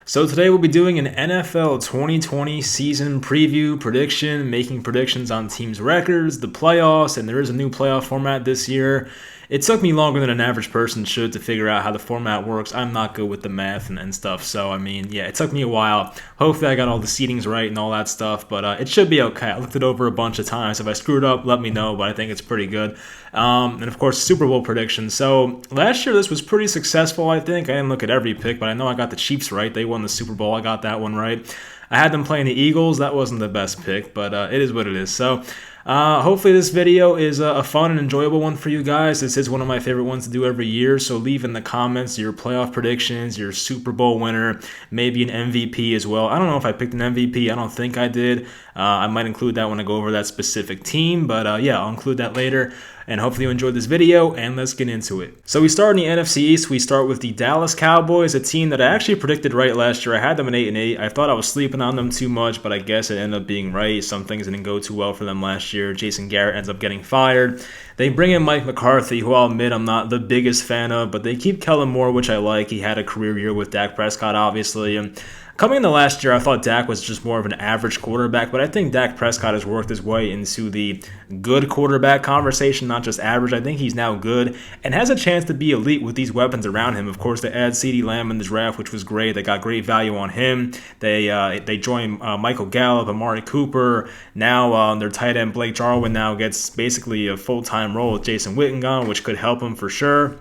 So today we'll be doing an NFL 2020 season preview prediction, making predictions on teams' records, the playoffs, and there is a new playoff format this year. It took me longer than an average person should to figure out how the format works. I'm not good with the math and stuff, so it took me a while. Hopefully I got all the seedings right and all that stuff, but it should be okay. I looked it over a bunch of times. If I screwed up, let me know, but I think it's pretty good. And of course, Super Bowl predictions. So last year this was pretty successful, I think. I didn't look at every pick, but I know I got the Chiefs right. They won the Super Bowl. I got that one right. I had them playing the Eagles. That wasn't the best pick, but it is what it is. So hopefully this video is a fun and enjoyable one for you guys. This is one of my favorite ones to do every year, so leave in the comments your playoff predictions, your Super Bowl winner, maybe an MVP as well. I don't know if I picked an MVP. I don't think I did. I might include that when I go over that specific team, but yeah, I'll include that later. And hopefully you enjoyed this video, and let's get into it. So we start in the NFC East. We start with the Dallas Cowboys, a team that I actually predicted right last year. I had them at 8-8. I thought I was sleeping on them too much, but I guess it ended up being right. Some things didn't go too well for them last year. Jason Garrett ends up getting fired. They bring in Mike McCarthy, who I'll admit I'm not the biggest fan of, but they keep Kellen Moore, which I like. He had a career year with Dak Prescott, obviously. And coming into last year, I thought Dak was just more of an average quarterback, but I think Dak Prescott has worked his way into the good quarterback conversation, not just average. I think he's now good and has a chance to be elite with these weapons around him. Of course, they add CeeDee Lamb in the draft, which was great. They got great value on him. They join Michael Gallup, Amari Cooper. Now their tight end Blake Jarwin now gets basically a full-time role with Jason Witten gone, which could help him for sure.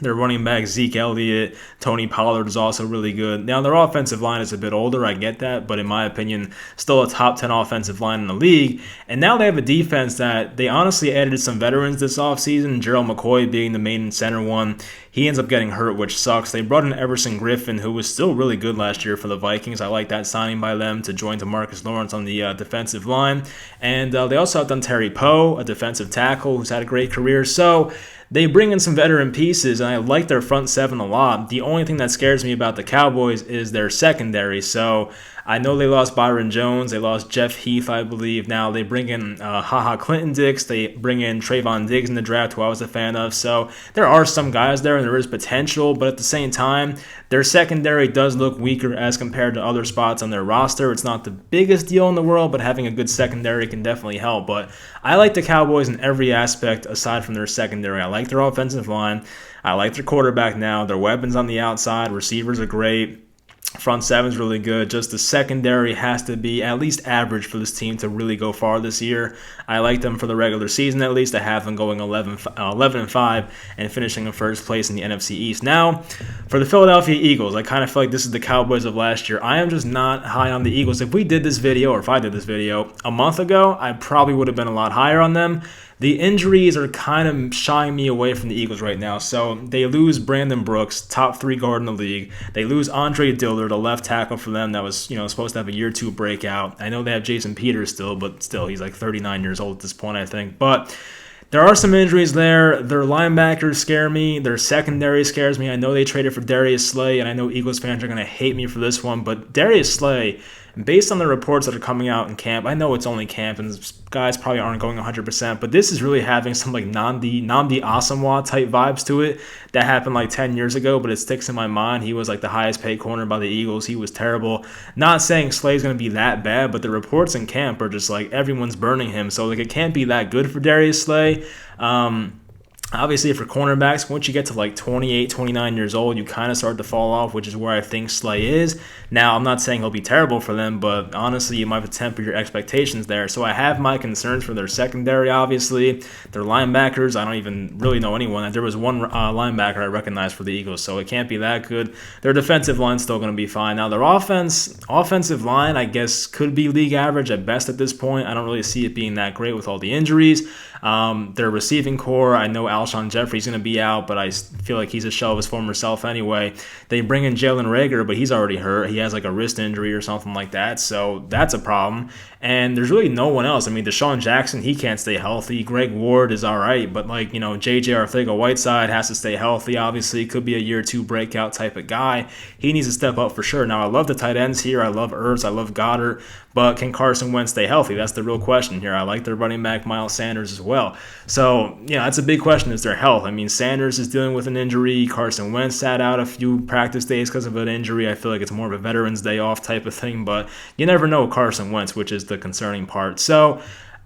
Their running back, Zeke Elliott, Tony Pollard is also really good. Now, their offensive line is a bit older, I get that, but in my opinion, still a top 10 offensive line in the league. And now they have a defense that they honestly added some veterans this offseason, Gerald McCoy being the main center one. He ends up getting hurt, which sucks. They brought in Everson Griffin, who was still really good last year for the Vikings. I like that signing by them to join DeMarcus Lawrence on the defensive line. And they also have done Terry Poe, a defensive tackle who's had a great career. So they bring in some veteran pieces, and I like their front seven a lot. The only thing that scares me about the Cowboys is their secondary. So I know they lost Byron Jones. They lost Jeff Heath, I believe. Now they bring in Clinton Dix. They bring in Trayvon Diggs in the draft, who I was a fan of. So there are some guys there, and there is potential. But at the same time, their secondary does look weaker as compared to other spots on their roster. It's not the biggest deal in the world, but having a good secondary can definitely help. But I like the Cowboys in every aspect aside from their secondary. I like their offensive line. I like their quarterback now. Their weapons on the outside. Receivers are great. Front seven's really good. Just the secondary has to be at least average for this team to really go far this year. I like them for the regular season at least. I have them going 11-5 and finishing in first place in the NFC East. Now, for the Philadelphia Eagles, I kind of feel like this is the Cowboys of last year. I am just not high on the Eagles. If we did this video, or if I did this video a month ago, I probably would have been a lot higher on them. The injuries are kind of shying me away from the Eagles right now. So they lose Brandon Brooks, top 3 guard in the league. They lose Andre Dillard, a left tackle for them that was supposed to have a year 2 breakout. I know they have Jason Peters still, but still he's like 39 years old at this point, I think. But there are some injuries there. Their linebackers scare me. Their secondary scares me. I know they traded for Darius Slay, and I know Eagles fans are going to hate me for this one, but Darius Slay, based on the reports that are coming out in camp, I know it's only camp and guys probably aren't going 100%, but this is really having some like Nnamdi Asomugha type vibes to it that happened like 10 years ago, but it sticks in my mind. He was like the highest paid corner by the Eagles. He was terrible. Not saying Slay's going to be that bad, but the reports in camp are just like everyone's burning him, so like it can't be that good for Darius Slay. Obviously, for cornerbacks, once you get to like 28, 29 years old, you kind of start to fall off, which is where I think Slay is. Now, I'm not saying he'll be terrible for them, but honestly, you might have to temper your expectations there. So I have my concerns for their secondary, obviously. Their linebackers, I don't even really know anyone. There was one linebacker I recognized for the Eagles, so it can't be that good. Their defensive line's still going to be fine. Now, their offensive line, I guess, could be league average at best at this point. I don't really see it being that great with all the injuries. Their receiving core, I know Alshon Jeffrey's going to be out, but I feel like he's a shell of his former self anyway. They bring in Jalen Reagor, but he's already hurt. He has like a wrist injury or something like that, so that's a problem. And there's really no one else. I mean, Deshaun Jackson, he can't stay healthy. Greg Ward is all right, but like, J.J. Arcega-Whiteside has to stay healthy, obviously. Could be a year 2 breakout type of guy. He needs to step up for sure. Now, I love the tight ends here. I love Ertz. I love Goddard. But can Carson Wentz stay healthy? That's the real question here. I like their running back, Miles Sanders, as well. well. So, that's a big question, is their health. I mean, Sanders is dealing with an injury. Carson Wentz sat out a few practice days because of an injury. I feel like it's more of a Veterans Day off type of thing, but you never know with Carson Wentz, which is the concerning part. So,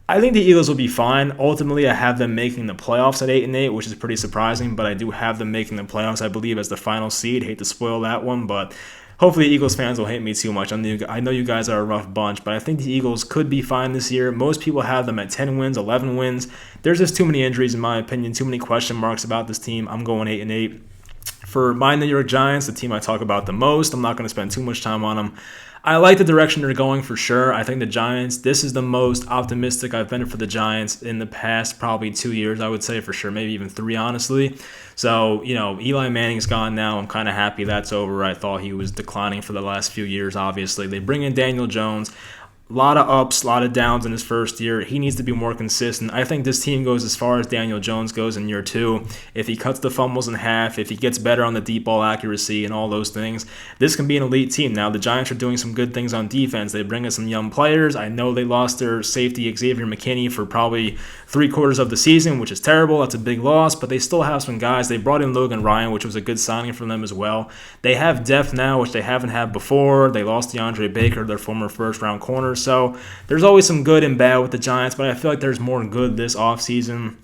I think the Eagles will be fine. Ultimately, I have them making the playoffs at 8-8, which is pretty surprising, but I do have them making the playoffs, I believe, as the final seed. Hate to spoil that one, but hopefully Eagles fans will hate me too much. I know you guys are a rough bunch, but I think the Eagles could be fine this year. Most people have them at 10 wins, 11 wins. There's just too many injuries, in my opinion, too many question marks about this team. I'm going 8-8. For my New York Giants, the team I talk about the most, I'm not going to spend too much time on them. I like the direction they're going for sure. I think the Giants, this is the most optimistic I've been for the Giants in the past probably 2 years, I would say for sure, maybe even 3, honestly. So, Eli Manning's gone now. I'm kind of happy that's over. I thought he was declining for the last few years, obviously. They bring in Daniel Jones. A lot of ups, a lot of downs in his first year. He needs to be more consistent. I think this team goes as far as Daniel Jones goes in year 2. If he cuts the fumbles in half, if he gets better on the deep ball accuracy and all those things, this can be an elite team. Now, the Giants are doing some good things on defense. They bring in some young players. I know they lost their safety, Xavier McKinney, for probably 3/4 of the season, which is terrible. That's a big loss, but they still have some guys. They brought in Logan Ryan, which was a good signing for them as well. They have depth now, which they haven't had before. They lost DeAndre Baker, their former first-round corner. So there's always some good and bad with the Giants, but I feel like there's more good this offseason.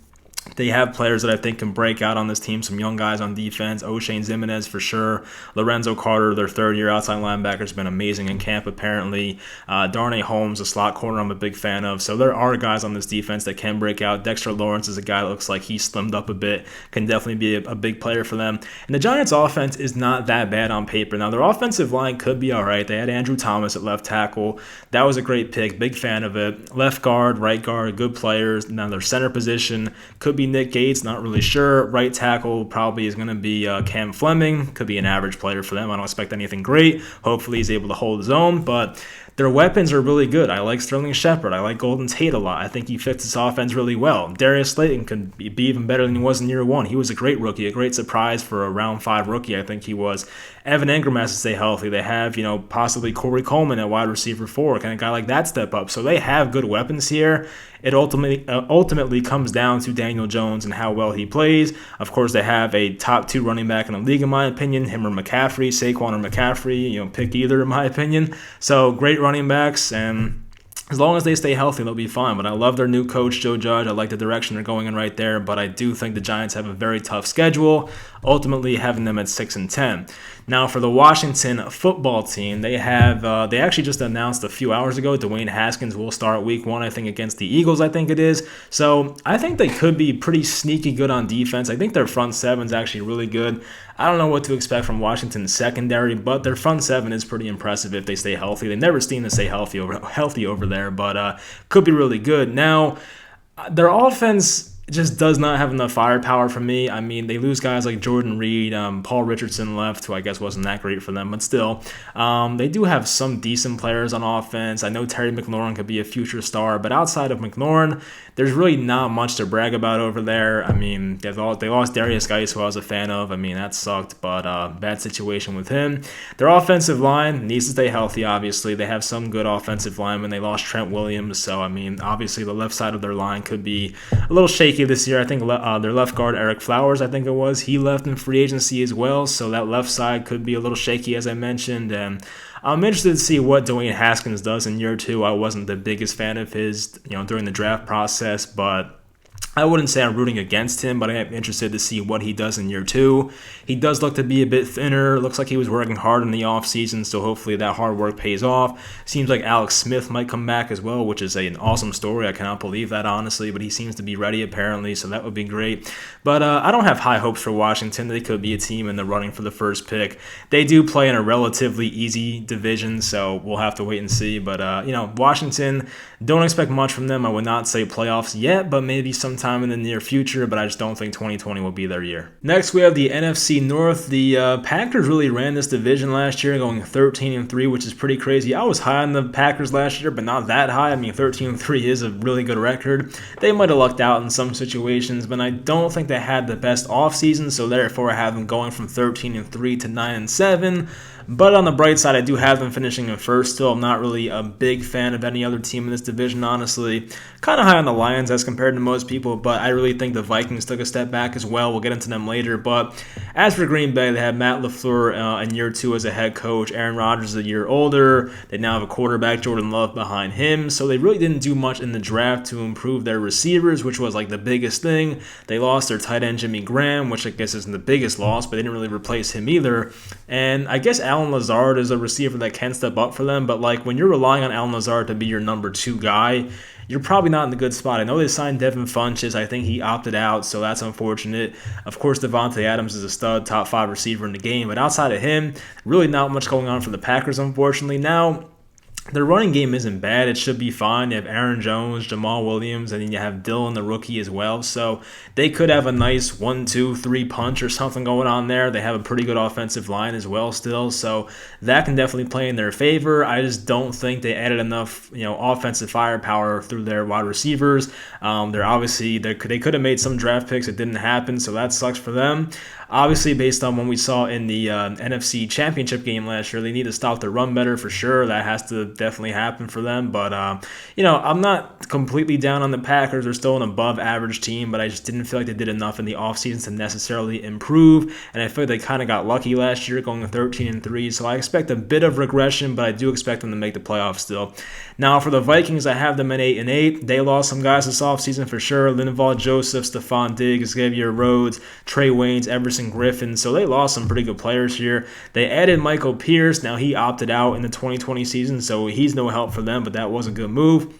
They have players that I think can break out on this team, some young guys on defense. O'Shane Zimenez for sure. Lorenzo Carter, their third-year outside linebacker, has been amazing in camp apparently. Darnay Holmes, a slot corner I'm a big fan of. So there are guys on this defense that can break out. Dexter Lawrence is a guy that looks like he slimmed up a bit, can definitely be a big player for them. And the Giants' offense is not that bad on paper. Now, their offensive line could be all right. They had Andrew Thomas at left tackle. That was a great pick. Big fan of it. Left guard, right guard, good players. Now, their center position could be Nick Gates, not really sure. Right tackle probably is going to be Cam Fleming. Could be an average player for them. I don't expect anything great. Hopefully he's able to hold his own, but their weapons are really good. I like Sterling Shepard. I like Golden Tate a lot. I think he fits this offense really well. Darius Slayton could be even better than he was in year 1. He was a great rookie, a great surprise for a round 5 rookie, I think he was. Evan Engram has to stay healthy. They have, possibly Corey Coleman at wide receiver 4. Can a guy like that step up? So they have good weapons here. It ultimately comes down to Daniel Jones and how well he plays. Of course, they have a top 2 running back in the league, in my opinion. Him or McCaffrey, Saquon or McCaffrey, pick either, in my opinion. So great running backs, and as long as they stay healthy, they'll be fine. But I love their new coach, Joe Judge. I like the direction they're going in right there. But I do think the Giants have a very tough schedule, ultimately having them at 6-10. Now, for the Washington football team, they actually just announced a few hours ago Dwayne Haskins will start week 1, I think, against the Eagles, I think it is. So I think they could be pretty sneaky good on defense. I think their front 7's actually really good. I don't know what to expect from Washington's secondary, but their front 7 is pretty impressive if they stay healthy. They never seem to stay healthy over there, but could be really good. Now, their offense just does not have enough firepower for me. I mean, they lose guys like Jordan Reed, Paul Richardson left, who I guess wasn't that great for them, but still. They do have some decent players on offense. I know Terry McLaurin could be a future star, but outside of McLaurin, there's really not much to brag about over there. I mean, they lost Darius Geis, who I was a fan of. I mean, that sucked, but bad situation with him. Their offensive line needs to stay healthy, obviously. They have some good offensive linemen. They lost Trent Williams, so, I mean, obviously the left side of their line could be a little shaky this year. I think their left guard, Eric Flowers, I think it was, he left in free agency as well, so that left side could be a little shaky, as I mentioned, and I'm interested to see what Dwayne Haskins does in year 2. I wasn't the biggest fan of his, during the draft process, but I wouldn't say I'm rooting against him, but I am interested to see what he does in year 2. He does look to be a bit thinner. Looks like he was working hard in the offseason, so hopefully that hard work pays off. Seems like Alex Smith might come back as well, which is an awesome story. I cannot believe that, honestly, but he seems to be ready apparently, so that would be great. But I don't have high hopes for Washington. They could be a team in the running for the first pick. They do play in a relatively easy division, so we'll have to wait and see. But, Washington, don't expect much from them. I would not say playoffs yet, but maybe sometime in the near future, but I just don't think 2020 will be their year. Next, we have the NFC North. The Packers really ran this division last year, going 13-3, which is pretty crazy. I was high on the Packers last year, but not that high. I mean, 13-3 is a really good record. They might have lucked out in some situations, but I don't think they had the best offseason, so therefore I have them going from 13-3 to 9-7. But on the bright side, I do have them finishing in first still. I'm not really a big fan of any other team in this division, honestly. Kind of high on the Lions as compared to most people, but I really think the Vikings took a step back as well. We'll get into them later. But as for Green Bay, they have Matt LaFleur in year 2 as a head coach. Aaron Rodgers is a year older. They now have a quarterback, Jordan Love, behind him. So they really didn't do much in the draft to improve their receivers, which was like the biggest thing. They lost their tight end, Jimmy Graham, which I guess isn't the biggest loss, but they didn't really replace him either. And I guess Allen Lazard is a receiver that can step up for them, but like when you're relying on Allen Lazard to be your number 2 guy, you're probably not in a good spot. I know they signed Devin Funchess. I think he opted out, so that's unfortunate. Of course, Devontae Adams is a stud, top 5 receiver in the game, but outside of him, really not much going on for the Packers, unfortunately. Now, their running game isn't bad. It should be fine. You have Aaron Jones, Jamal Williams, and then you have Dylan, the rookie, as well. So they could have a nice 1-2-3 punch or something going on there. They have a pretty good offensive line as well still. So that can definitely play in their favor. I just don't think they added enough, offensive firepower through their wide receivers. They could have made some draft picks. It didn't happen, so that sucks for them. Obviously, based on what we saw in the NFC Championship game last year, they need to stop the run better for sure. That has to definitely happen for them. But, I'm not completely down on the Packers. They're still an above-average team, but I just didn't feel like they did enough in the offseason to necessarily improve. And I feel like they kind of got lucky last year going to 13-3. So I expect a bit of regression, but I do expect them to make the playoffs still. Now, for the Vikings, I have them at 8-8. They lost some guys this offseason for sure. Linval Joseph, Stephon Diggs, Xavier Rhodes, Trey Waynes, Everson Griffin. So they lost some pretty good players here. They added Michael Pierce. Now, he opted out in the 2020 season, so he's no help for them, but that was a good move.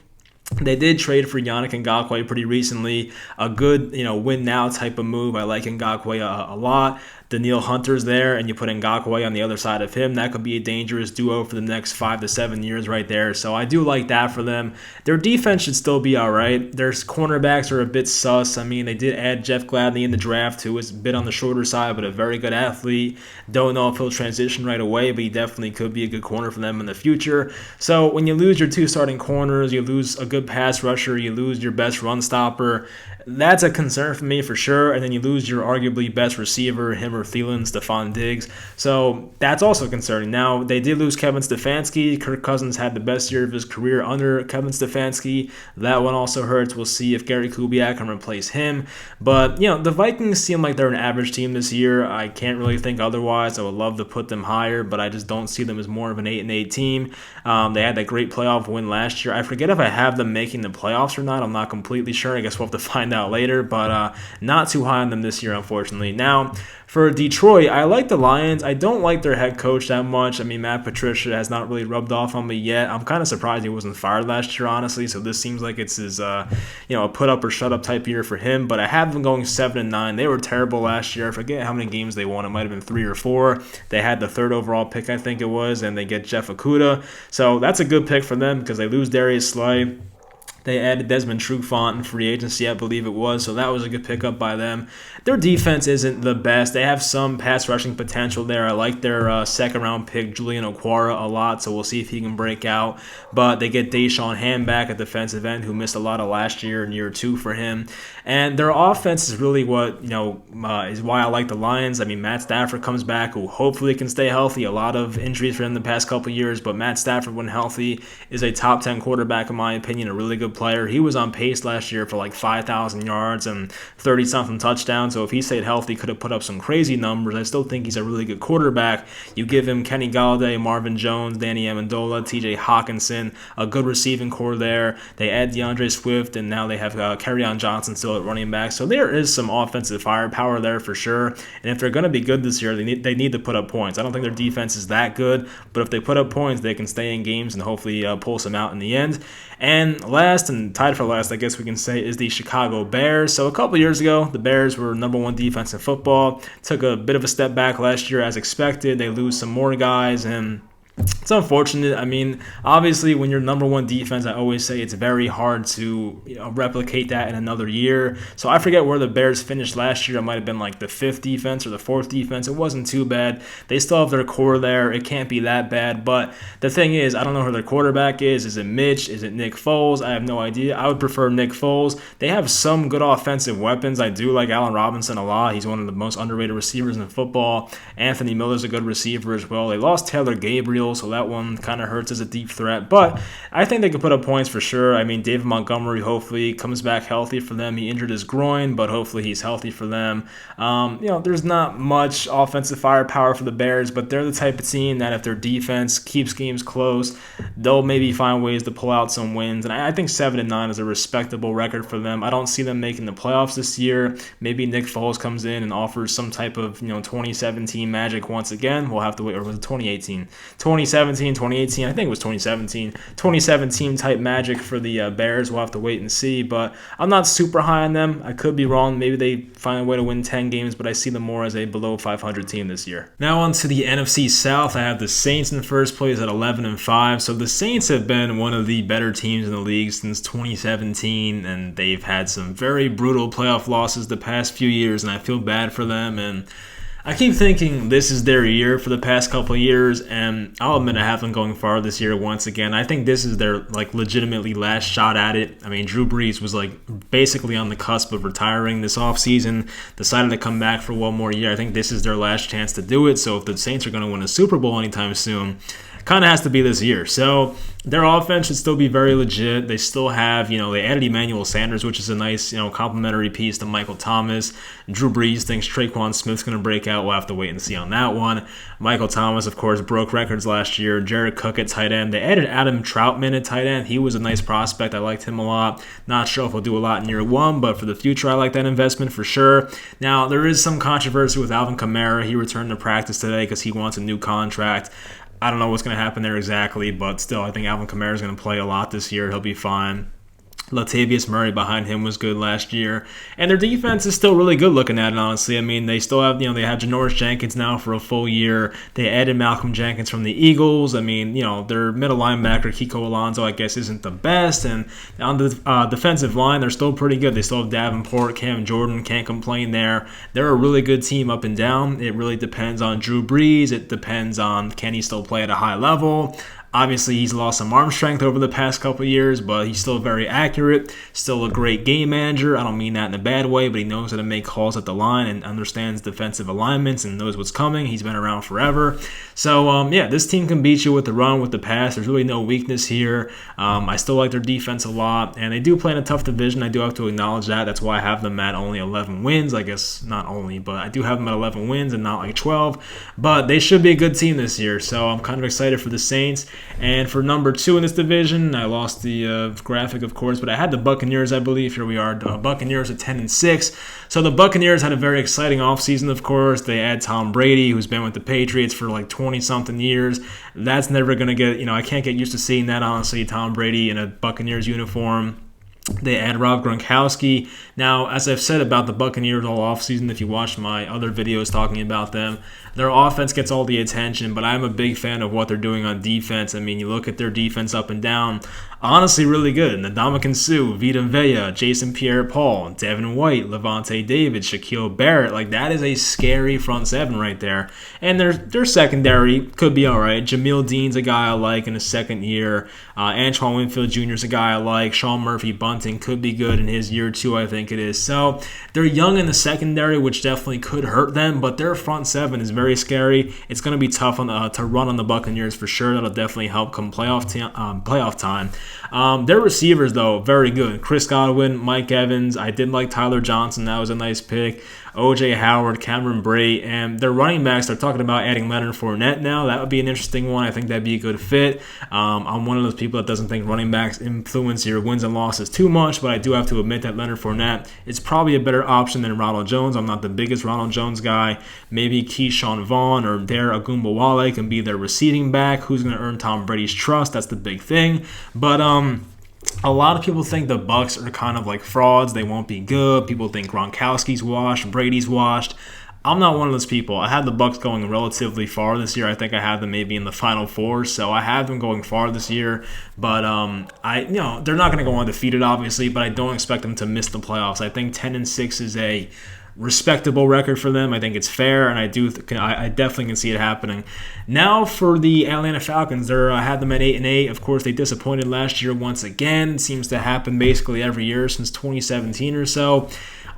They did trade for Yannick Ngakoue pretty recently. A good, win now type of move. I like Ngakoue a lot. Daniil Hunter's there, and you put Ngakoue on the other side of him. That could be a dangerous duo for the next 5 to 7 years right there. So I do like that for them. Their defense should still be all right. Their cornerbacks are a bit sus. I mean, they did add Jeff Gladney in the draft, who is a bit on the shorter side, but a very good athlete. Don't know if he'll transition right away, but he definitely could be a good corner for them in the future. So when you lose your 2 starting corners, you lose a good pass rusher, you lose your best run stopper. That's a concern for me for sure. And then you lose your arguably best receiver, him or Thielen, Stephon Diggs. So that's also concerning. Now, they did lose Kevin Stefanski. Kirk Cousins had the best year of his career under Kevin Stefanski. That one also hurts. We'll see if Gary Kubiak can replace him. But, the Vikings seem like they're an average team this year. I can't really think otherwise. I would love to put them higher, but I just don't see them as more of an 8-8 team. They had that great playoff win last year. I forget if I have them making the playoffs or not. I'm not completely sure. I guess we'll have to find out later, but not too high on them this year, unfortunately. Now, for Detroit, I like the Lions. I don't like their head coach that much. I mean, Matt Patricia has not really rubbed off on me yet. I'm kind of surprised he wasn't fired last year, honestly, so this seems like it's his, a put up or shut up type year for him, but I have them going 7-9. They were terrible last year. I forget how many games they won. It might have been 3 or 4. They had the 3rd overall pick, I think it was, and they get Jeff Okudah. So that's a good pick for them because they lose Darius Slay. They added Desmond Trufant in free agency, I believe it was, so that was a good pickup by them. Their defense isn't the best. They have some pass rushing potential there. I like their second-round pick, Julian Okwara, a lot, so we'll see if he can break out. But they get Deshaun Ham back at defensive end, who missed a lot of last year in year 2 for him. And their offense is really what, is why I like the Lions. I mean, Matt Stafford comes back, who hopefully can stay healthy. A lot of injuries for him the past couple of years, but Matt Stafford, when healthy, is a top 10 quarterback, in my opinion, a really good player. He was on pace last year for like 5,000 yards and 30-something touchdowns, so if he stayed healthy, could have put up some crazy numbers. I still think he's a really good quarterback. You give him Kenny Galladay, Marvin Jones, Danny Amendola, TJ Hawkinson, a good receiving core there. They add DeAndre Swift, and now they have Kerryon Johnson still at running back, so there is some offensive firepower there for sure, and if they're going to be good this year, they need to put up points. I don't think their defense is that good, but if they put up points, they can stay in games and hopefully pull some out in the end. And last, and tied for last, I guess we can say, is the Chicago Bears. So a couple years ago, the Bears were number 1 defense in football. Took a bit of a step back last year as expected. They lose some more guys, and It's unfortunate. I mean, obviously, when you're number one defense, I always say it's very hard to replicate that in another year. So I forget where the Bears finished last year. It might have been like the fifth defense or the fourth defense. It wasn't too bad. They still have their core there. It can't be that bad. But the thing is, I don't know who their quarterback is. Is it Mitch? Is it Nick Foles? I have no idea. I would prefer Nick Foles. They have some good offensive weapons. I do like Allen Robinson a lot. He's one of the most underrated receivers in football. Anthony Miller's a good receiver as well. They lost Taylor Gabriel, so that one kind of hurts as a deep threat. But I think they could put up points for sure. I mean, David Montgomery hopefully comes back healthy for them. He injured his groin, but hopefully he's healthy for them. There's not much offensive firepower for the Bears, but they're the type of team that if their defense keeps games close, they'll maybe find ways to pull out some wins. And I think 7-9 is a respectable record for them. I don't see them making the playoffs this year. Maybe Nick Foles comes in and offers some type of 2017 magic once again. We'll have to wait. Or was it 2018? 2018, I think it was 2017 type magic for the Bears. We'll have to wait and see, but I'm not super high on them. I could be wrong. Maybe they find a way to win 10 games, but I see them more as a below 500 team this year. Now on to the NFC South. I have the Saints in first place at 11-5. So the Saints have been one of the better teams in the league since 2017, and they've had some very brutal playoff losses the past few years, and I feel bad for them. And I keep thinking this is their year for the past couple of years, and I'll admit I have them going far this year once again. I think this is their legitimately last shot at it. I mean, Drew Brees was basically on the cusp of retiring this offseason, decided to come back for one more year. I think this is their last chance to do it. So if the Saints are going to win a Super Bowl anytime soon, kind of has to be this year. So their offense should still be very legit. They still have, they added Emmanuel Sanders, which is a nice, complimentary piece to Michael Thomas. Drew Brees thinks Traquan Smith's going to break out. We'll have to wait and see on that one. Michael Thomas, of course, broke records last year. Jared Cook at tight end. They added Adam Troutman at tight end. He was a nice prospect. I liked him a lot. Not sure if he'll do a lot in year one, but for the future, I like that investment for sure. Now, there is some controversy with Alvin Kamara. He returned to practice today because he wants a new contract. I don't know what's going to happen there exactly, but still, I think Alvin Kamara is going to play a lot this year. He'll be fine. Latavius Murray behind him was good last year. And their defense is still really good looking at it, honestly. I mean, they still have, they have Janoris Jenkins now for a full year. They added Malcolm Jenkins from the Eagles. I mean, their middle linebacker, Kiko Alonso, I guess, isn't the best. And on the defensive line, they're still pretty good. They still have Davenport, Cam Jordan, can't complain there. They're a really good team up and down. It really depends on Drew Brees. It depends on can he still play at a high level. Obviously, he's lost some arm strength over the past couple of years, but he's still very accurate, still a great game manager. I don't mean that in a bad way, but he knows how to make calls at the line and understands defensive alignments and knows what's coming. He's been around forever. So, this team can beat you with the run, with the pass. There's really no weakness here. I still like their defense a lot, and they do play in a tough division. I do have to acknowledge that. That's why I have them at only 11 wins. I guess not only, but I do have them at 11 wins and not 12. But they should be a good team this year, so I'm kind of excited for the Saints. And for number 2 in this division, I lost the graphic, of course, but I had the Buccaneers, I believe. Here we are, Buccaneers at 10-6. So the Buccaneers had a very exciting offseason, of course. They add Tom Brady, who's been with the Patriots for 20-something years. That's never going to get, I can't get used to seeing that, honestly, Tom Brady in a Buccaneers uniform. They add Rob Gronkowski. Now, as I've said about the Buccaneers all offseason, if you watch my other videos talking about them, their offense gets all the attention, but I'm a big fan of what they're doing on defense. I mean, you look at their defense up and down, honestly really good. Ndamukong Suh, Vita Vea, Jason Pierre-Paul, Devin White, Levante David, Shaquille Barrett. That is a scary front seven right there. And their secondary could be all right. Jamil Dean's a guy I like in his second year. Antoine Winfield Jr. is a guy I like. Sean Murphy-Bunting could be good in his year 2, I think it is. So they're young in the secondary, which definitely could hurt them, but their front seven is very scary. It's going to be tough to run on the Buccaneers for sure. That'll definitely help come playoff time. Their receivers, though, very good. Chris Godwin, Mike Evans. I did like Tyler Johnson. That was a nice pick. O.J. Howard, Cameron Brate, and their running backs, they're talking about adding Leonard Fournette now. That would be an interesting one. I think that'd be a good fit. I'm one of those people that doesn't think running backs influence your wins and losses too much, but I do have to admit that Leonard Fournette is probably a better option than Ronald Jones. I'm not the biggest Ronald Jones guy. Maybe Keyshawn Vaughn or Dare Agumbawale can be their receiving back. Who's going to earn Tom Brady's trust? That's the big thing. But a lot of people think the Bucs are kind of like frauds. They won't be good. People think Gronkowski's washed, Brady's washed. I'm not one of those people. I had the Bucs going relatively far this year. I think I had them maybe in the Final Four, so I have them going far this year. But they're not going to go undefeated, obviously, but I don't expect them to miss the playoffs. I think 10-6 is a respectable record for them. I think it's fair, and I definitely can see it happening. Now for the Atlanta Falcons, I had them at 8-8. Of course, they disappointed last year once again. It seems to happen basically every year since 2017 or so.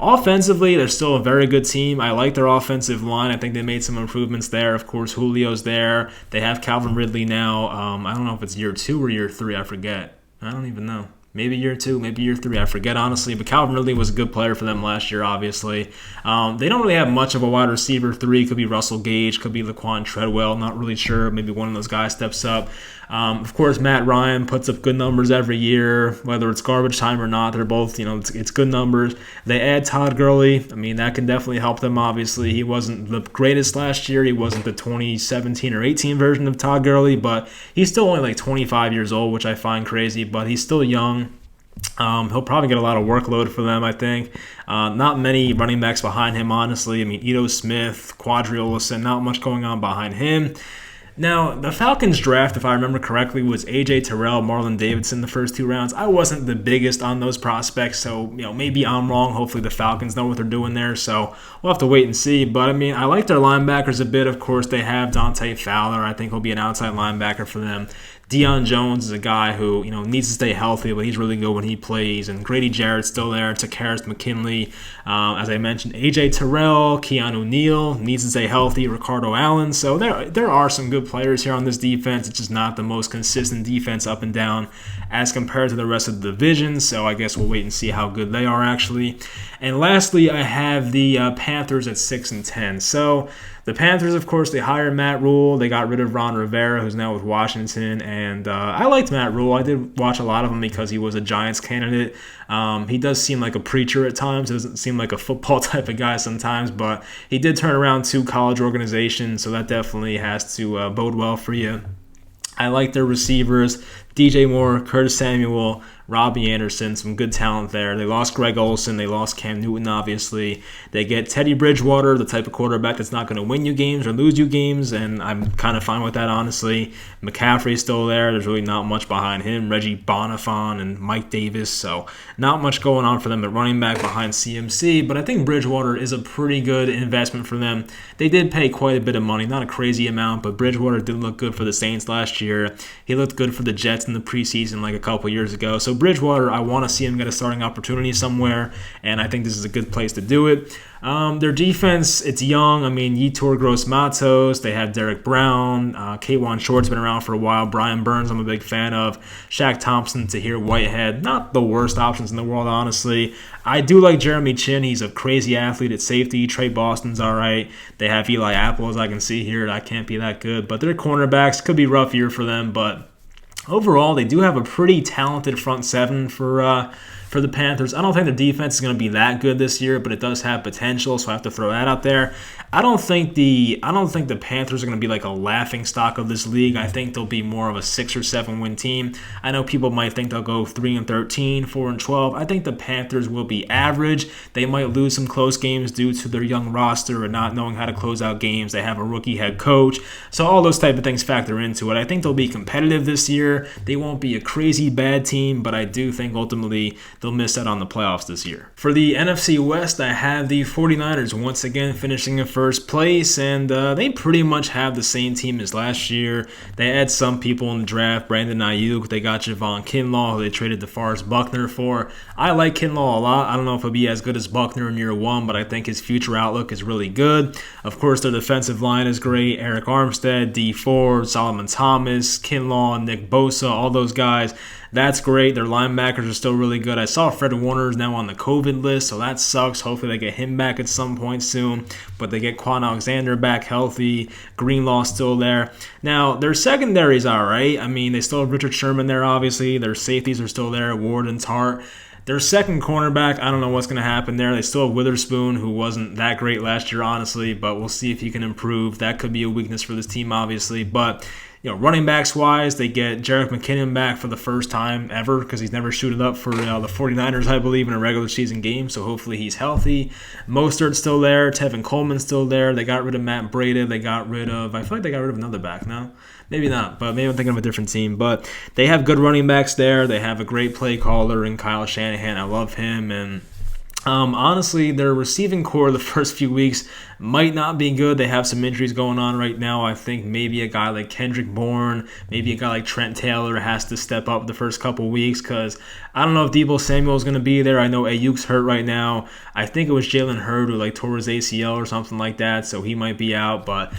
Offensively, they're still a very good team. I like their offensive line. I think they made some improvements there. Of course, Julio's there. They have Calvin Ridley now. I don't know if it's year 2 or year 3. I forget. I don't even know. Maybe year 2, maybe year 3. I forget, honestly. But Calvin Ridley was a good player for them last year, obviously. They don't really have much of a wide receiver 3. Could be Russell Gage. Could be Laquan Treadwell. Not really sure. Maybe one of those guys steps up. Of course, Matt Ryan puts up good numbers every year, whether it's garbage time or not. They're both, it's good numbers. They add Todd Gurley. I mean, that can definitely help them, obviously. He wasn't the greatest last year. He wasn't the 2017 or 18 version of Todd Gurley, but he's still only like 25 years old, which I find crazy, but he's still young. He'll probably get a lot of workload for them, I think. Not many running backs behind him, honestly. I mean, Ito Smith, Quadri Olison, not much going on behind him. Now, the Falcons draft, if I remember correctly, was A.J. Terrell, Marlon Davidson the first 2 rounds. I wasn't the biggest on those prospects, so maybe I'm wrong. Hopefully the Falcons know what they're doing there, so we'll have to wait and see. But, I mean, I like their linebackers a bit. Of course, they have Dante Fowler. I think he'll be an outside linebacker for them. Deion Jones is a guy who needs to stay healthy, but he's really good when he plays. And Grady Jarrett's still there. Takaris McKinley, as I mentioned, A.J. Terrell, Keanu Neal needs to stay healthy. Ricardo Allen. So there are some good players here on this defense. It's just not the most consistent defense up and down as compared to the rest of the division. So I guess we'll wait and see how good they are actually. And lastly, I have the Panthers at 6-10. So the Panthers, of course, they hired Matt Rule. They got rid of Ron Rivera, who's now with Washington. And I liked Matt Rule. I did watch a lot of him because he was a Giants candidate. He does seem like a preacher at times. Doesn't seem like a football type of guy sometimes. But he did turn around 2 college organizations, so that definitely has to bode well for you. I like their receivers, DJ Moore, Curtis Samuel, Robbie Anderson, some good talent there. They lost Greg Olsen. They lost Cam Newton, obviously. They get Teddy Bridgewater, the type of quarterback that's not going to win you games or lose you games, and I'm kind of fine with that, honestly. McCaffrey's still there. There's really not much behind him. Reggie Bonifant and Mike Davis, so not much going on for them at running back behind CMC, but I think Bridgewater is a pretty good investment for them. They did pay quite a bit of money, not a crazy amount, but Bridgewater did look good for the Saints last year. He looked good for the Jets in the preseason like a couple years ago, so Bridgewater, I want to see him get a starting opportunity somewhere, and I think this is a good place to do it. Their defense, it's young. I mean, Yetur Gross-Matos, they have Derek Brown, K'Wan Short's been around for a while, Brian Burns I'm a big fan of, Shaq Thompson, Tahir Whitehead, not the worst options in the world, honestly. I do like Jeremy Chin. He's a crazy athlete at safety. Trey Boston's all right. They have Eli Apple, as I can see here. That can't be that good, but their cornerbacks could be a rough year for them, but overall, they do have a pretty talented front seven for the Panthers. I don't think the defense is going to be that good this year, but it does have potential, so I have to throw that out there. I don't think the Panthers are going to be like a laughing stock of this league. I think they'll be more of a 6 or 7 win team. I know people might think they'll go 3-13, 4-12. I think the Panthers will be average. They might lose some close games due to their young roster and not knowing how to close out games. They have a rookie head coach, so all those type of things factor into it. I think they'll be competitive this year. They won't be a crazy bad team, but I do think ultimately they'll miss out on the playoffs this year. For the NFC West, I have the 49ers once again finishing in first place, and they pretty much have the same team as last year. They had some people in the draft, Brandon Ayuk. They got Javon Kinlaw, who they traded DeForest Buckner for. I like Kinlaw a lot. I don't know if he'll be as good as Buckner in year 1, but I think his future outlook is really good. Of course, their defensive line is great. Eric Armstead, Dee Ford, Solomon Thomas, Kinlaw, Nick Bosa, all those guys. That's great. Their linebackers are still really good. I saw Fred Warner is now on the COVID list, so that sucks. Hopefully they get him back at some point soon. But they get Quan Alexander back healthy. Greenlaw's still there. Now, their secondary's all right. I mean, they still have Richard Sherman there, obviously. Their safeties are still there, Ward and Tart. Their second cornerback, I don't know what's going to happen there. They still have Witherspoon, who wasn't that great last year, honestly, but we'll see if he can improve. That could be a weakness for this team, obviously. But Running backs wise, they get Jerick McKinnon back for the first time ever because he's never suited up for the 49ers, I believe, in a regular season game. So hopefully he's healthy. Mostert's still there. Tevin Coleman's still there. They got rid of Matt Breida. I feel like they got rid of another back now. Maybe not, but maybe I'm thinking of a different team. But they have good running backs there. They have a great play caller in Kyle Shanahan. I love him. And honestly, their receiving core the first few weeks might not be good. They have some injuries going on right now. I think maybe a guy like Kendrick Bourne, maybe a guy like Trent Taylor has to step up the first couple weeks because I don't know if Deebo Samuel is going to be there. I know Ayuk's hurt right now. I think it was Jalen Hurd who tore his ACL or something like that, so he might be out. But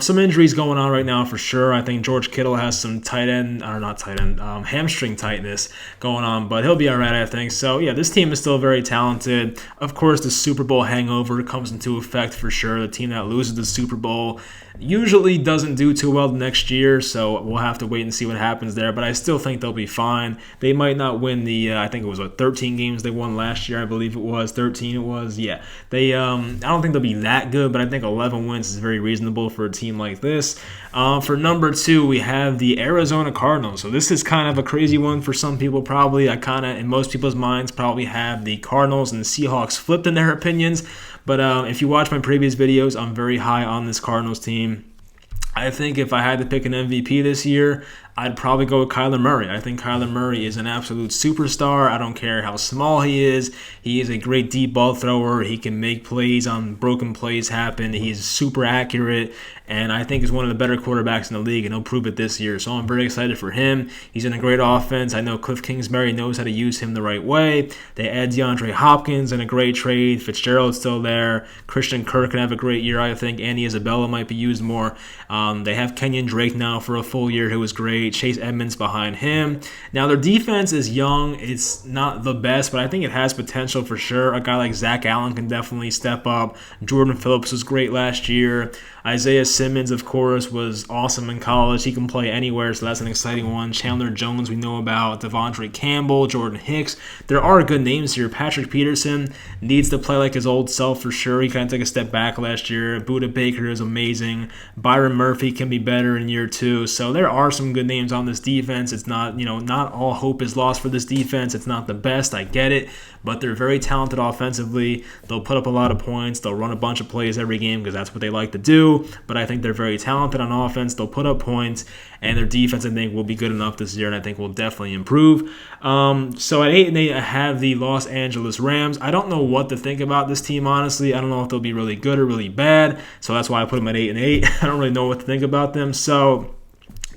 some injuries going on right now for sure. I think George Kittle has some hamstring tightness going on, but he'll be all right, I think. So, yeah, this team is still very talented. Of course, the Super Bowl hangover comes into effect for sure. The team that loses the Super Bowl usually doesn't do too well the next year, so we'll have to wait and see what happens there. But I still think they'll be fine. They might not win I think it was 13 games they won last year. I believe it was 13. It was, yeah. I don't think they'll be that good, but I think 11 wins is very reasonable for a team like this. For number 2, we have the Arizona Cardinals. So this is kind of a crazy one for some people probably. In most people's minds, probably have the Cardinals and the Seahawks flipped in their opinions. But if you watch my previous videos, I'm very high on this Cardinals team. I think if I had to pick an MVP this year, I'd probably go with Kyler Murray. I think Kyler Murray is an absolute superstar. I don't care how small he is. He is a great deep ball thrower. He can make plays on broken plays happen. He's super accurate, and I think he's one of the better quarterbacks in the league, and he'll prove it this year. So I'm very excited for him. He's in a great offense. I know Cliff Kingsbury knows how to use him the right way. They add DeAndre Hopkins in a great trade. Fitzgerald's still there. Christian Kirk can have a great year, I think. Andy Isabella might be used more. They have Kenyon Drake now for a full year, who was great. Chase Edmonds behind him. Now, their defense is young. It's not the best, but I think it has potential for sure. A guy like Zach Allen can definitely step up. Jordan Phillips was great last year. Isaiah Simmons, of course, was awesome in college. He can play anywhere, so that's an exciting one. Chandler Jones, we know about. Devondre Campbell, Jordan Hicks. There are good names here. Patrick Peterson needs to play like his old self for sure. He kind of took a step back last year. Budda Baker is amazing. Byron Murphy can be better in year 2. So there are some good names on this defense. It's not, not all hope is lost for this defense. It's not the best. I get it. But they're very talented offensively. They'll put up a lot of points. They'll run a bunch of plays every game because that's what they like to do. But I think they're very talented on offense. They'll put up points. And their defense, I think, will be good enough this year, and I think will definitely improve. So at 8-8, I have the Los Angeles Rams. I don't know what to think about this team, honestly. I don't know if they'll be really good or really bad. So that's why I put them at 8-8. I don't really know what to think about them. So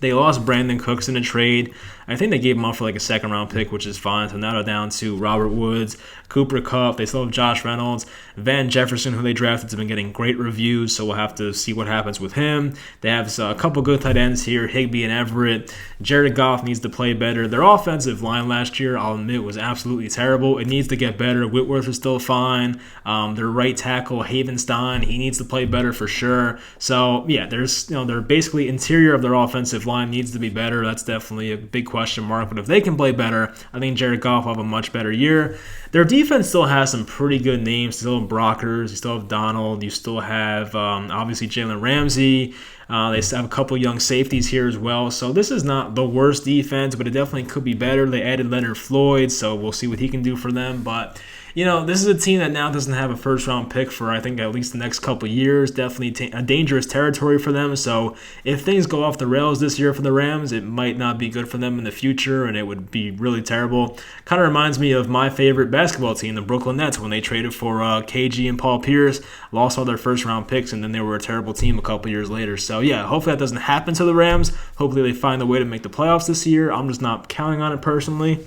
they lost Brandon Cooks in a trade. I think they gave him up for a second-round pick, which is fine. So now they're down to Robert Woods, Cooper Kupp. They still have Josh Reynolds. Van Jefferson, who they drafted, has been getting great reviews, so we'll have to see what happens with him. They have a couple good tight ends here, Higbee and Everett. Jared Goff needs to play better. Their offensive line last year, I'll admit, was absolutely terrible. It needs to get better. Whitworth is still fine. Their right tackle, Havenstein, he needs to play better for sure. So, yeah, they're basically interior of their offensive line needs to be better. That's definitely a big question mark. But if they can play better, I think Jared Goff will have a much better year. Their defense still has some pretty good names. You still have Brockers. You still have Donald. You still have, obviously, Jalen Ramsey. They still have a couple young safeties here as well. So this is not the worst defense, but it definitely could be better. They added Leonard Floyd, so we'll see what he can do for them. But, this is a team that now doesn't have a first-round pick for, I think, at least the next couple years. Definitely a dangerous territory for them. So if things go off the rails this year for the Rams, it might not be good for them in the future, and it would be really terrible. Kind of reminds me of my favorite basketball team, the Brooklyn Nets, when they traded for KG and Paul Pierce, lost all their first-round picks, and then they were a terrible team a couple years later. So, yeah, hopefully that doesn't happen to the Rams. Hopefully they find a way to make the playoffs this year. I'm just not counting on it personally.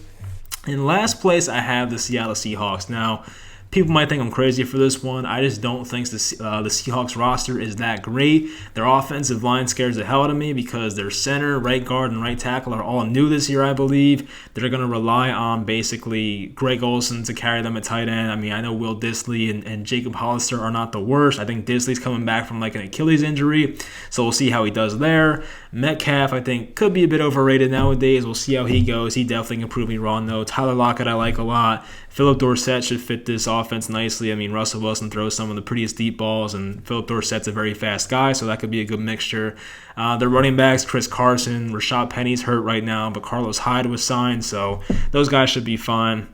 In last place, I have the Seattle Seahawks. Now, people might think I'm crazy for this one. I just don't think the Seahawks roster is that great. Their offensive line scares the hell out of me because their center, right guard, and right tackle are all new this year, I believe. They're going to rely on basically Greg Olsen to carry them at tight end. I mean, I know Will Dissly and Jacob Hollister are not the worst. I think Disley's coming back from an Achilles injury, so we'll see how he does there. Metcalf, I think, could be a bit overrated nowadays. We'll see how he goes. He definitely can prove me wrong, though. Tyler Lockett, I like a lot. Philip Dorsett should fit this offense nicely. I mean, Russell Wilson throws some of the prettiest deep balls, and Philip Dorsett's a very fast guy, so that could be a good mixture. Their running backs, Chris Carson, Rashad Penny's hurt right now, but Carlos Hyde was signed, so those guys should be fine.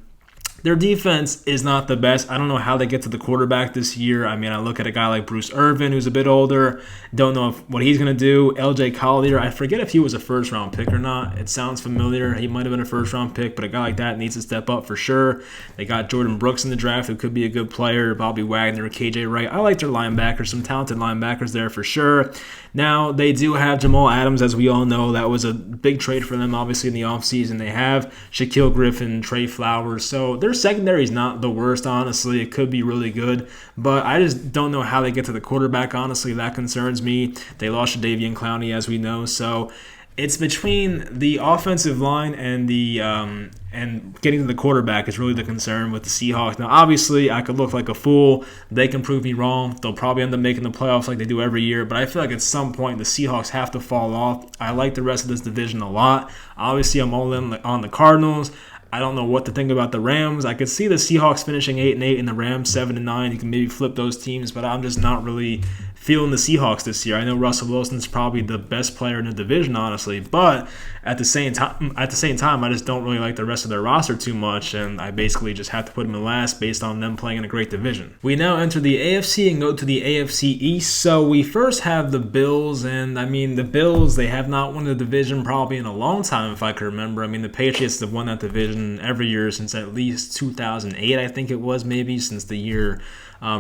Their defense is not the best. I don't know how they get to the quarterback this year. I mean, I look at a guy like Bruce Irvin, who's a bit older. Don't know what he's going to do. LJ Collier, I forget if he was a first-round pick or not. It sounds familiar. He might have been a first-round pick, but a guy like that needs to step up for sure. They got Jordan Brooks in the draft, who could be a good player. Bobby Wagner, KJ Wright. I like their linebackers, some talented linebackers there for sure. Now, they do have Jamal Adams, as we all know. That was a big trade for them, obviously, in the offseason. They have Shaquille Griffin, Trey Flowers. So their secondary is not the worst, honestly. It could be really good. But I just don't know how they get to the quarterback, honestly. That concerns me. They lost Jadeveon Clowney, as we know. So it's between the offensive line and the and getting to the quarterback is really the concern with the Seahawks. Now, obviously, I could look like a fool. They can prove me wrong. They'll probably end up making the playoffs like they do every year, but I feel like at some point the Seahawks have to fall off. I like the rest of this division a lot. Obviously, I'm all in on the Cardinals. I don't know what to think about the Rams. I could see the Seahawks finishing 8-8 and the Rams 7-9. You can maybe flip those teams, but I'm just not really feeling the Seahawks this year. I know Russell Wilson's probably the best player in the division, honestly, but at the same time, I just don't really like the rest of their roster too much, and I basically just have to put them in last based on them playing in a great division. We now enter the AFC and go to the AFC East. So we first have the Bills, and I mean, the Bills, they have not won the division probably in a long time, if I can remember. I mean, the Patriots have won that division every year since at least 2008, I think it was, maybe, since the year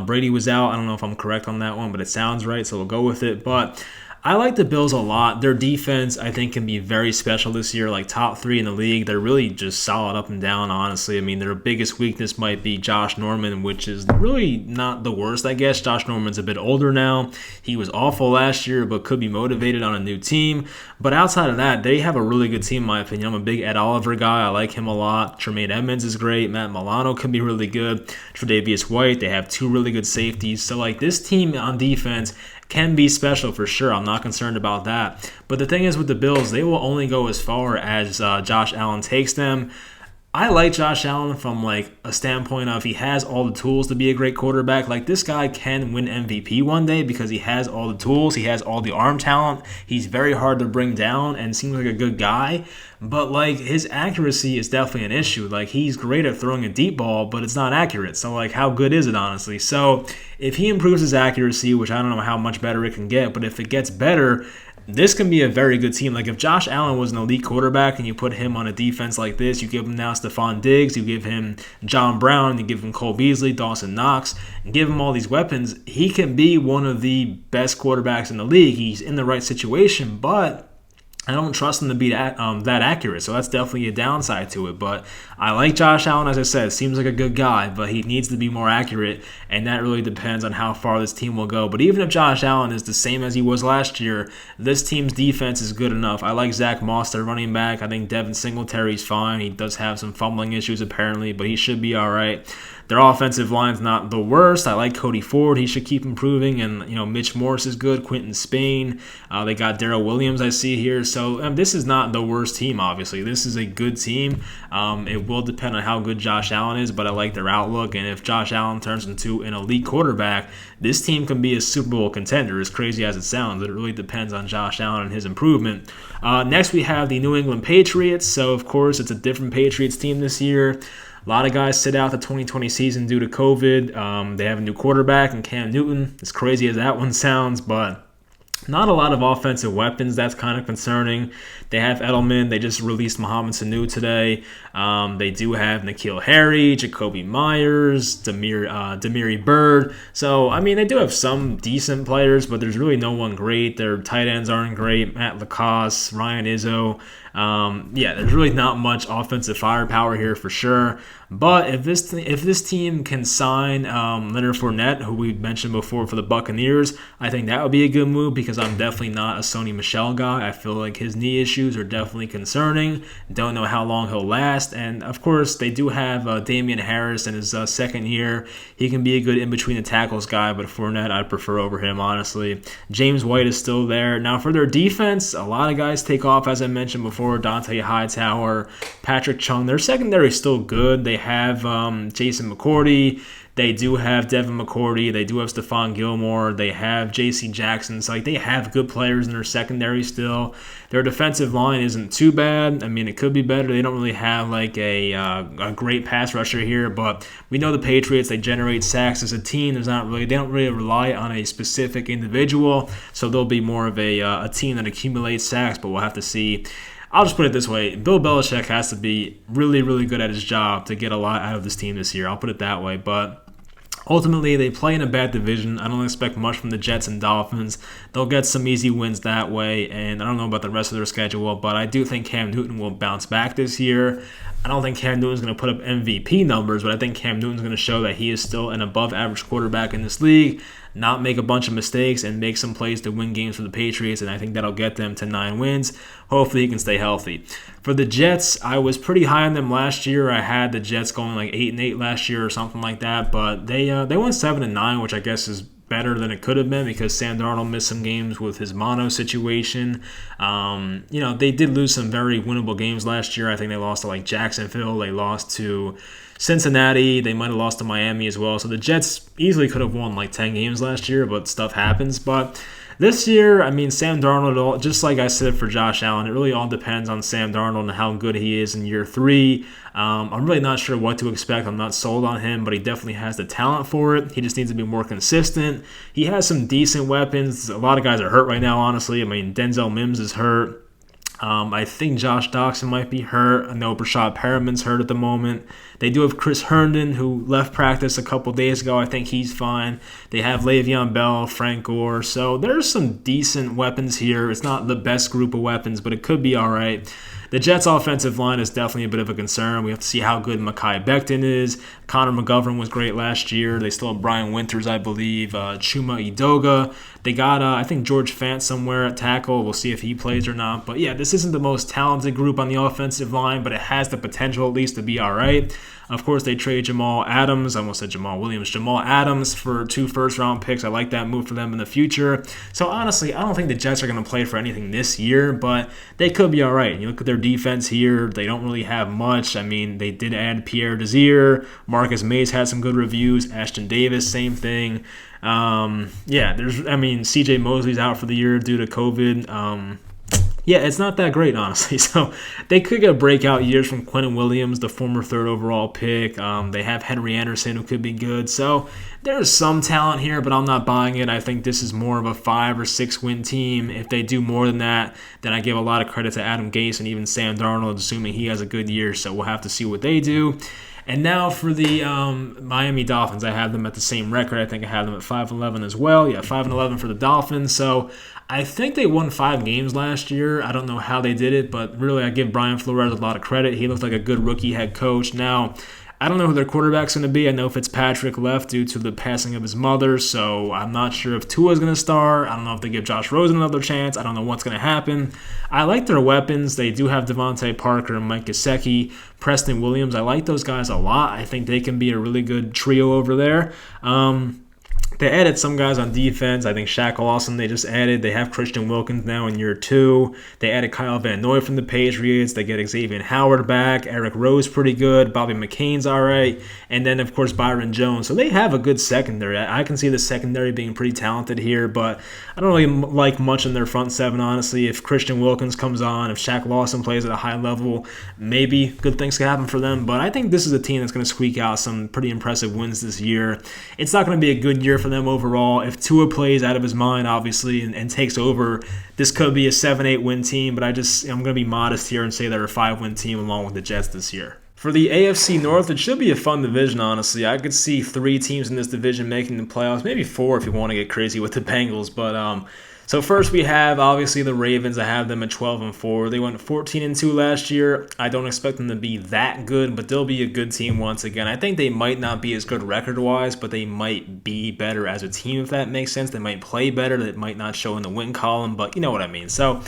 Brady was out. I don't know if I'm correct on that one, but it sounds right, so we'll go with it. But I like the Bills a lot. Their defense, I think, can be very special this year, like top 3 in the league. They're really just solid up and down, honestly. I mean, their biggest weakness might be Josh Norman, which is really not the worst, I guess. Josh Norman's a bit older now. He was awful last year, but could be motivated on a new team. But outside of that, they have a really good team, in my opinion. I'm a big Ed Oliver guy. I like him a lot. Tremaine Edmonds is great. Matt Milano could be really good. Tre'Davious White, they have 2 really good safeties. So, like, this team on defense can be special for sure. I'm not concerned about that. But the thing is with the Bills, they will only go as far as Josh Allen takes them. I like Josh Allen from like a standpoint of he has all the tools to be a great quarterback. Like, this guy can win MVP one day because he has all the tools. He has all the arm talent. He's very hard to bring down and seems like a good guy. But like, his accuracy is definitely an issue. Like, he's great at throwing a deep ball, but it's not accurate. So like, how good is it, honestly? So if he improves his accuracy, which I don't know how much better it can get, but if it gets better, this can be a very good team. Like, if Josh Allen was an elite quarterback and you put him on a defense like this, you give him now Stephon Diggs, you give him John Brown, you give him Cole Beasley, Dawson Knox, and give him all these weapons, he can be one of the best quarterbacks in the league. He's in the right situation, but I don't trust him to be that accurate, so that's definitely a downside to it. But I like Josh Allen, as I said. Seems like a good guy, but he needs to be more accurate, and that really depends on how far this team will go. But even if Josh Allen is the same as he was last year, this team's defense is good enough. I like Zach Moss, their running back. I think Devin Singletary's fine. He does have some fumbling issues apparently, but he should be all right. Their offensive line's not the worst. I like Cody Ford. He should keep improving. And, Mitch Morse is good. Quentin Spain. They got Darrell Williams, I see here. So this is not the worst team, obviously. This is a good team. It will depend on how good Josh Allen is, but I like their outlook. And if Josh Allen turns into an elite quarterback, this team can be a Super Bowl contender, as crazy as it sounds. It really depends on Josh Allen and his improvement. Next, we have the New England Patriots. So, of course, it's a different Patriots team this year. A lot of guys sit out the 2020 season due to COVID. They have a new quarterback in Cam Newton. As crazy as that one sounds, but not a lot of offensive weapons. That's kind of concerning. They have Edelman. They just released Mohamed Sanu today. They do have N'Keal Harry, Jacoby Myers, Demiri Bird. So, I mean, they do have some decent players, but there's really no one great. Their tight ends aren't great. Matt Lacoste, Ryan Izzo. Yeah, there's really not much offensive firepower here for sure. But if this team can sign Leonard Fournette, who we mentioned before for the Buccaneers, I think that would be a good move because I'm definitely not a Sony Michel guy. I feel like his knee issues are definitely concerning. Don't know how long he'll last. And of course, they do have Damian Harris in his second year. He can be a good in-between the tackles guy, but Fournette I'd prefer over him, honestly. James White is still there. Now, for their defense, a lot of guys take off, as I mentioned before. Dante Hightower, Patrick Chung. Their secondary is still good. They have Jason McCourty. They do have Devin McCourty. They do have Stephon Gilmore. They have J.C. Jackson. So, they have good players in their secondary still. Their defensive line isn't too bad. I mean, it could be better. They don't really have a great pass rusher here, but we know the Patriots, they generate sacks as a team. They don't really rely on a specific individual, so they'll be more of a team that accumulates sacks, but we'll have to see. I'll just put it this way. Bill Belichick has to be really, really good at his job to get a lot out of this team this year. I'll put it that way, but ultimately, they play in a bad division. I don't expect much from the Jets and Dolphins. They'll get some easy wins that way, and I don't know about the rest of their schedule, but I do think Cam Newton will bounce back this year. I don't think Cam Newton's going to put up MVP numbers, but I think Cam Newton's going to show that he is still an above-average quarterback in this league, not make a bunch of mistakes, and make some plays to win games for the Patriots, and I think that'll get them to 9 wins. Hopefully he can stay healthy. For the Jets, I was pretty high on them last year. I had the Jets going 8-8 last year or something like that, but they went 7-9, which I guess is better than it could have been because Sam Darnold missed some games with his mono situation. They did lose some very winnable games last year. I think they lost to Jacksonville. They lost to Cincinnati. They might have lost to Miami as well. So the Jets easily could have won 10 games last year, but stuff happens. But this year, Sam Darnold, just like I said for Josh Allen, it really all depends on Sam Darnold and how good he is in year 3. I'm really not sure what to expect. I'm not sold on him, but he definitely has the talent for it. He just needs to be more consistent. He has some decent weapons. A lot of guys are hurt right now, honestly. Denzel Mims is hurt. I think Josh Doxson might be hurt. I know Brashad Perriman's hurt at the moment. They do have Chris Herndon, who left practice a couple days ago. I think he's fine. They have Le'Veon Bell, Frank Gore. So there's some decent weapons here. It's not the best group of weapons, but it could be all right. The Jets' offensive line is definitely a bit of a concern. We have to see how good Mekhi Becton is. Connor McGovern was great last year. They still have Brian Winters, I believe. Chuma Edoga. They got, I think, George Fant somewhere at tackle. We'll see if he plays or not. But, yeah, this isn't the most talented group on the offensive line, but it has the potential at least to be all right. Of course, they trade Jamal Adams. I almost said Jamal Williams. Jamal Adams for 2 first-round picks. I like that move for them in the future. So, honestly, I don't think the Jets are going to play for anything this year, but they could be all right. You look at their defense here. They don't really have much. They did add Pierre Desir. Marcus Mays had some good reviews. Ashton Davis, same thing. C.J. Mosley's out for the year due to COVID. It's not that great, honestly. So they could get breakout years from Quentin Williams, the former 3rd overall pick. They have Henry Anderson, who could be good. So there's some talent here, but I'm not buying it. I think this is more of a 5 or 6 win team. If they do more than that, then I give a lot of credit to Adam Gase and even Sam Darnold, assuming he has a good year. So we'll have to see what they do. And now for the Miami Dolphins, I have them at the same record. I think I have them at 5-11 as well. Yeah, 5-11 for the Dolphins. So I think they won 5 games last year. I don't know how they did it, but really I give Brian Flores a lot of credit. He looked like a good rookie head coach. Now, I don't know who their quarterback's going to be. I know Fitzpatrick left due to the passing of his mother, so I'm not sure if Tua's going to start. I don't know if they give Josh Rosen another chance. I don't know what's going to happen. I like their weapons. They do have Devontae Parker and Mike Gesicki, Preston Williams. I like those guys a lot. I think they can be a really good trio over there. They added some guys on defense. I think Shaq Lawson they just added. They have Christian Wilkins now in year 2. They added Kyle Van Noy from the Patriots. They get Xavier Howard back. Eric Rowe pretty good. Bobby McCain's all right. And then, of course, Byron Jones. So they have a good secondary. I can see the secondary being pretty talented here, but I don't really like much in their front 7, honestly. If Christian Wilkins comes on, if Shaq Lawson plays at a high level, maybe good things can happen for them. But I think this is a team that's going to squeak out some pretty impressive wins this year. It's not going to be a good year for them overall. If Tua plays out of his mind, obviously, and takes over, this could be a 7-8 win team, but I'm going to be modest here and say they're a 5-win team along with the Jets this year. For the AFC North, it should be a fun division, honestly. I could see 3 teams in this division making the playoffs, maybe 4 if you want to get crazy with the Bengals, but So first we have obviously the Ravens. I have them at 12-4. They went 14-2 last year. I don't expect them to be that good, but they'll be a good team once again. I think they might not be as good record-wise, but they might be better as a team, if that makes sense. They might play better. That might not show in the win column, but you know what I mean. So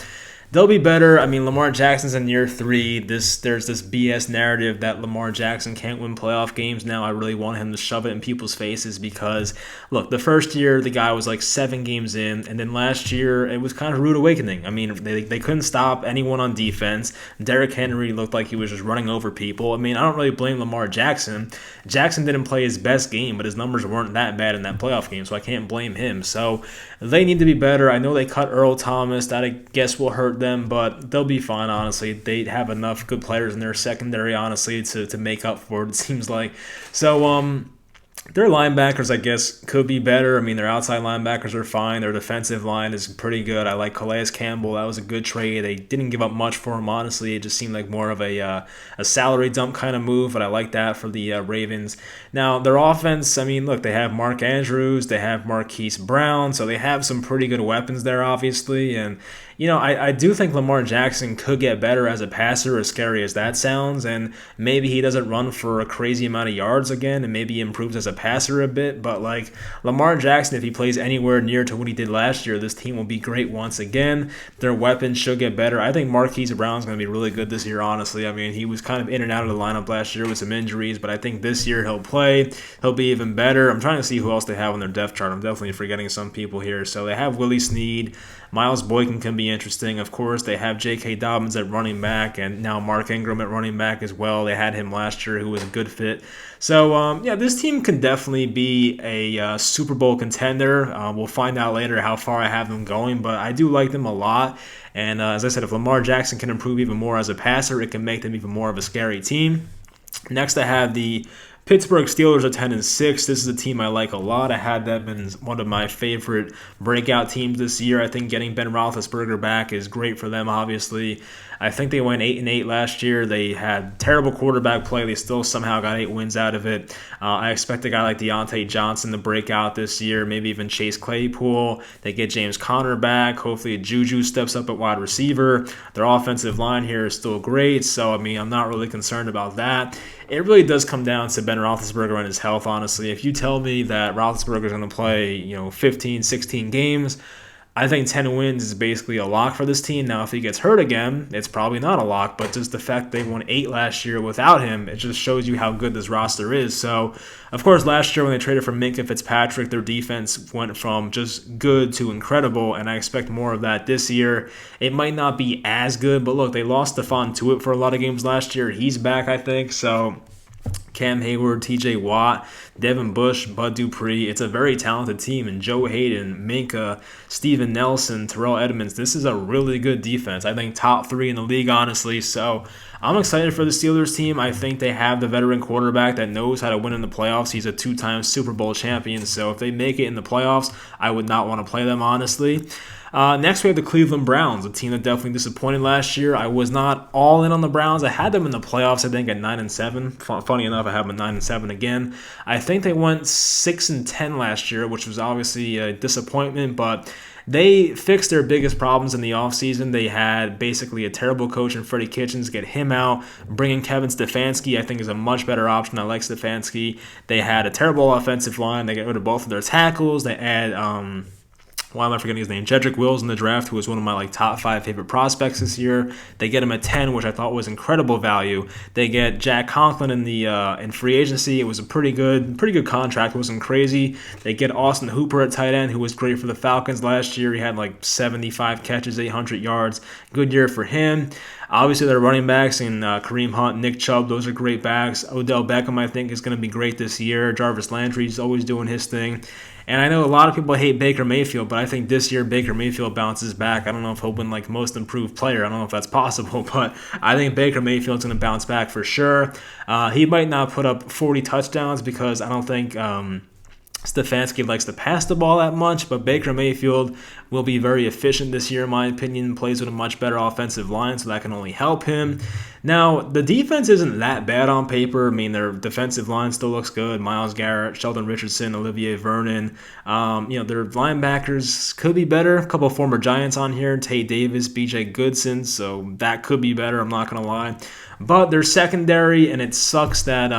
they'll be better. I mean, Lamar Jackson's in year 3. There's this BS narrative that Lamar Jackson can't win playoff games now. I really want him to shove it in people's faces because, look, the first year the guy was like 7 games in, and then last year it was kind of a rude awakening. I mean, they couldn't stop anyone on defense. Derrick Henry looked like he was just running over people. I mean, I don't really blame Lamar Jackson. Jackson didn't play his best game, but his numbers weren't that bad in that playoff game, so I can't blame him. So they need to be better. I know they cut Earl Thomas. That I guess will hurt them, but they'll be fine, honestly. They have enough good players in their secondary, honestly, to make up for it seems like. So, their linebackers, I guess, could be better. I mean, their outside linebackers are fine. Their defensive line is pretty good. I like Calais Campbell. That was a good trade. They didn't give up much for him, honestly. It just seemed like more of a salary dump kind of move, but I like that for the Ravens. Now, their offense, I mean, look, they have Mark Andrews. They have Marquise Brown, so they have some pretty good weapons there, obviously, and you know, I do think Lamar Jackson could get better as a passer, as scary as that sounds, and maybe he doesn't run for a crazy amount of yards again, and maybe he improves as a passer a bit, but like Lamar Jackson, if he plays anywhere near to what he did last year, this team will be great once again. Their weapons should get better. I think Marquise Brown's going to be really good this year, honestly. I mean, he was kind of in and out of the lineup last year with some injuries, but I think this year he'll play. He'll be even better. I'm trying to see who else they have on their depth chart. I'm definitely forgetting some people here. So they have Willie Snead. Miles Boykin can be interesting. Of course, they have J.K. Dobbins at running back and now Mark Ingram at running back as well. They had him last year, who was a good fit. So, this team can definitely be a Super Bowl contender. We'll find out later how far I have them going, but I do like them a lot. And as I said, if Lamar Jackson can improve even more as a passer, it can make them even more of a scary team. Next, I have the Pittsburgh Steelers are 10-6. This is a team I like a lot. I had them in one of my favorite breakout teams this year. I think getting Ben Roethlisberger back is great for them, obviously. I think they went 8-8 last year. They had terrible quarterback play. They still somehow got 8 wins out of it. I expect a guy like Deontay Johnson to break out this year, maybe even Chase Claypool. They get James Conner back. Hopefully Juju steps up at wide receiver. Their offensive line here is still great, so I mean, I'm not really concerned about that. It really does come down to Ben Roethlisberger and his health, honestly. If you tell me that Roethlisberger is going to play, 15, 16 games, I think 10 wins is basically a lock for this team. Now, if he gets hurt again, it's probably not a lock, but just the fact they won 8 last year without him, it just shows you how good this roster is. So, of course, last year when they traded for Minkah Fitzpatrick, their defense went from just good to incredible, and I expect more of that this year. It might not be as good, but look, they lost Stephon Tuitt for a lot of games last year. He's back, I think, so Cam Hayward, TJ Watt, Devin Bush, Bud Dupree. It's a very talented team. And Joe Hayden, Minkah, Steven Nelson, Terrell Edmonds. This is a really good defense. I think top 3 in the league, honestly. So I'm excited for the Steelers team. I think they have the veteran quarterback that knows how to win in the playoffs. He's a 2-time Super Bowl champion. So if they make it in the playoffs, I would not want to play them, honestly. Next, we have the Cleveland Browns, a team that definitely disappointed last year. I was not all in on the Browns. I had them in the playoffs, I think, at 9-7. Funny enough, I have them at 9-7 again. I think they went 6-10 last year, which was obviously a disappointment, but they fixed their biggest problems in the offseason. They had basically a terrible coach in Freddie Kitchens. Get him out. Bringing Kevin Stefanski, I think, is a much better option. I like Stefanski. They had a terrible offensive line. They got rid of both of their tackles. They add why am I forgetting his name? Jedrick Wills in the draft, who was one of my top 5 favorite prospects this year. They get him at 10, which I thought was incredible value. They get Jack Conklin in free agency. It was a pretty good contract. It wasn't crazy. They get Austin Hooper at tight end, who was great for the Falcons last year. He had 75 catches, 800 yards. Good year for him. Obviously, their running backs in Kareem Hunt, Nick Chubb, those are great backs. Odell Beckham, I think, is going to be great this year. Jarvis Landry's always doing his thing. And I know a lot of people hate Baker Mayfield, but I think this year Baker Mayfield bounces back. I don't know if he'll win most improved player. I don't know if that's possible, but I think Baker Mayfield's going to bounce back for sure. He might not put up 40 touchdowns because I don't think Stefanski likes to pass the ball that much, but Baker Mayfield will be very efficient this year, in my opinion, plays with a much better offensive line, so that can only help him. Now, the defense isn't that bad on paper. I mean, their defensive line still looks good. Myles Garrett, Sheldon Richardson, Olivier Vernon. Their linebackers could be better. A couple of former Giants on here, Tay Davis, B.J. Goodson, so that could be better, I'm not going to lie. But they're secondary, and it sucks that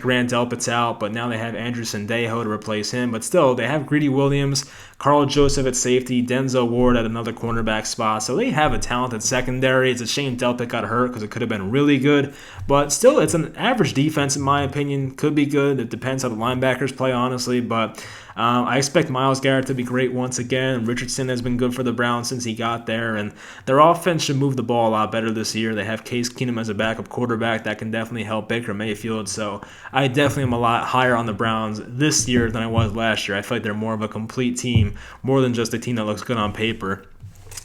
Grant Delpit's out, but now they have Andrew Sendejo to replace him. But still, they have Greedy Williams, Carl Joseph at safety, Denzel Ward at another cornerback spot. So they have a talented secondary. It's a shame Delpit got hurt because it could have been really good. But still, it's an average defense, in my opinion. Could be good. It depends how the linebackers play, honestly. But I expect Myles Garrett to be great once again. Richardson has been good for the Browns since he got there. And their offense should move the ball a lot better this year. They have Case Keenum as a backup quarterback. That can definitely help Baker Mayfield. So I definitely am a lot higher on the Browns this year than I was last year. I feel like they're more of a complete team, more than just a team that looks good on paper.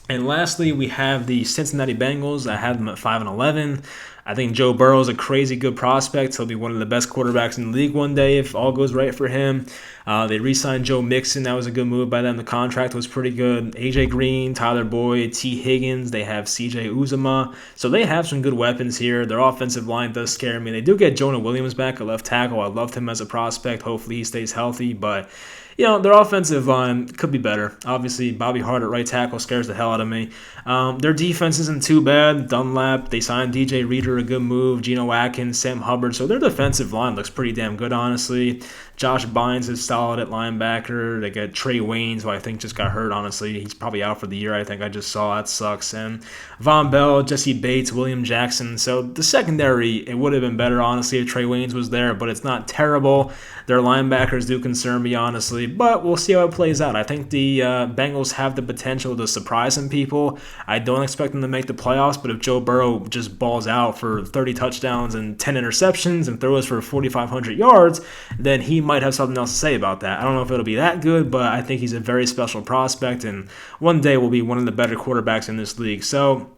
And lastly, we have the Cincinnati Bengals. I have them at 5-11. I think Joe Burrow is a crazy good prospect. He'll be one of the best quarterbacks in the league one day if all goes right for him. They re-signed Joe Mixon. That was a good move by them. The contract was pretty good. A.J. Green, Tyler Boyd, T. Higgins. They have C.J. Uzomah. So they have some good weapons here. Their offensive line does scare me. They do get Jonah Williams back at left tackle. I loved him as a prospect. Hopefully he stays healthy. But their offensive line could be better. Obviously, Bobby Hart at right tackle scares the hell out of me. Their defense isn't too bad. Dunlap, they signed DJ Reader, a good move. Geno Atkins, Sam Hubbard. So their defensive line looks pretty damn good, honestly. Josh Bynes is solid at linebacker. They got Trey Waynes, who I think just got hurt, honestly. He's probably out for the year, I think I just saw. That sucks. And Von Bell, Jesse Bates, William Jackson. So the secondary, it would have been better, honestly, if Trey Waynes was there, but it's not terrible. Their linebackers do concern me, honestly, but we'll see how it plays out. I think the Bengals have the potential to surprise some people. I don't expect them to make the playoffs, but if Joe Burrow just balls out for 30 touchdowns and 10 interceptions and throws for 4,500 yards, then he might have something else to say about that. I don't know if it'll be that good, but I think he's a very special prospect, and one day will be one of the better quarterbacks in this league. So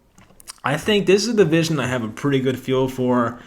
I think this is a division I have a pretty good feel for.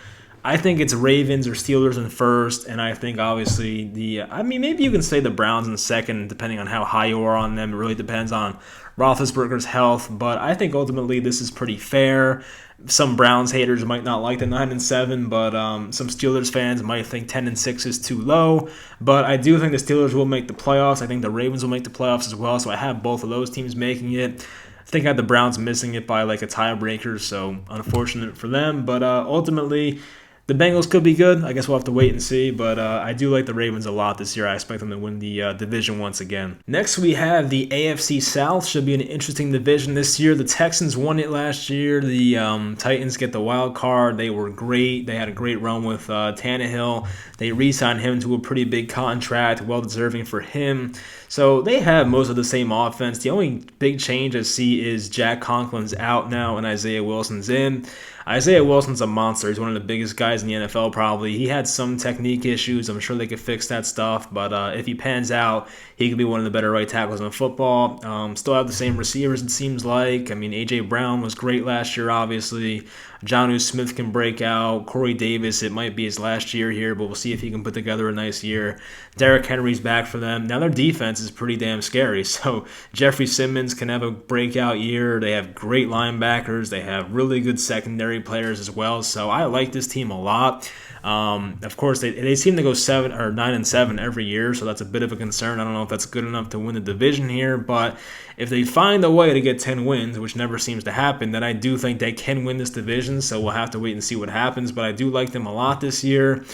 I think it's Ravens or Steelers in first, and I think obviously maybe you can say the Browns in second, depending on how high you are on them. It really depends on Roethlisberger's health, but I think ultimately this is pretty fair. Some Browns haters might not like the 9-7, but some Steelers fans might think 10-6 is too low. But I do think the Steelers will make the playoffs. I think the Ravens will make the playoffs as well, so I have both of those teams making it. I think I had the Browns missing it by like a tiebreaker, so unfortunate for them. But ultimately, the Bengals could be good. I guess we'll have to wait and see, but I do like the Ravens a lot this year. I expect them to win the division once again. Next, we have the AFC South. Should be an interesting division this year. The Texans won it last year. The Titans get the wild card. They were great. They had a great run with Tannehill. They re-signed him to a pretty big contract, well-deserving for him. So they have most of the same offense. The only big change I see is Jack Conklin's out now and Isaiah Wilson's in. Isaiah Wilson's a monster. He's one of the biggest guys in the NFL probably. He had some technique issues. I'm sure they could fix that stuff. But if he pans out, he could be one of the better right tackles in football. Still have the same receivers, it seems like. I mean, A.J. Brown was great last year, obviously. Jonnu Smith can break out. Corey Davis, it might be his last year here, but we'll see if he can put together a nice year. Derrick Henry's back for them. Now their defense is pretty damn scary. So Jeffrey Simmons can have a breakout year. They have great linebackers. They have really good secondary players as well. So I like this team a lot. Of course, they seem to go 9-7 every year, so that's a bit of a concern. I don't know if that's good enough to win the division here, but if they find a way to get 10 wins, which never seems to happen, then I do think they can win this division, so we'll have to wait and see what happens, but I do like them a lot this year.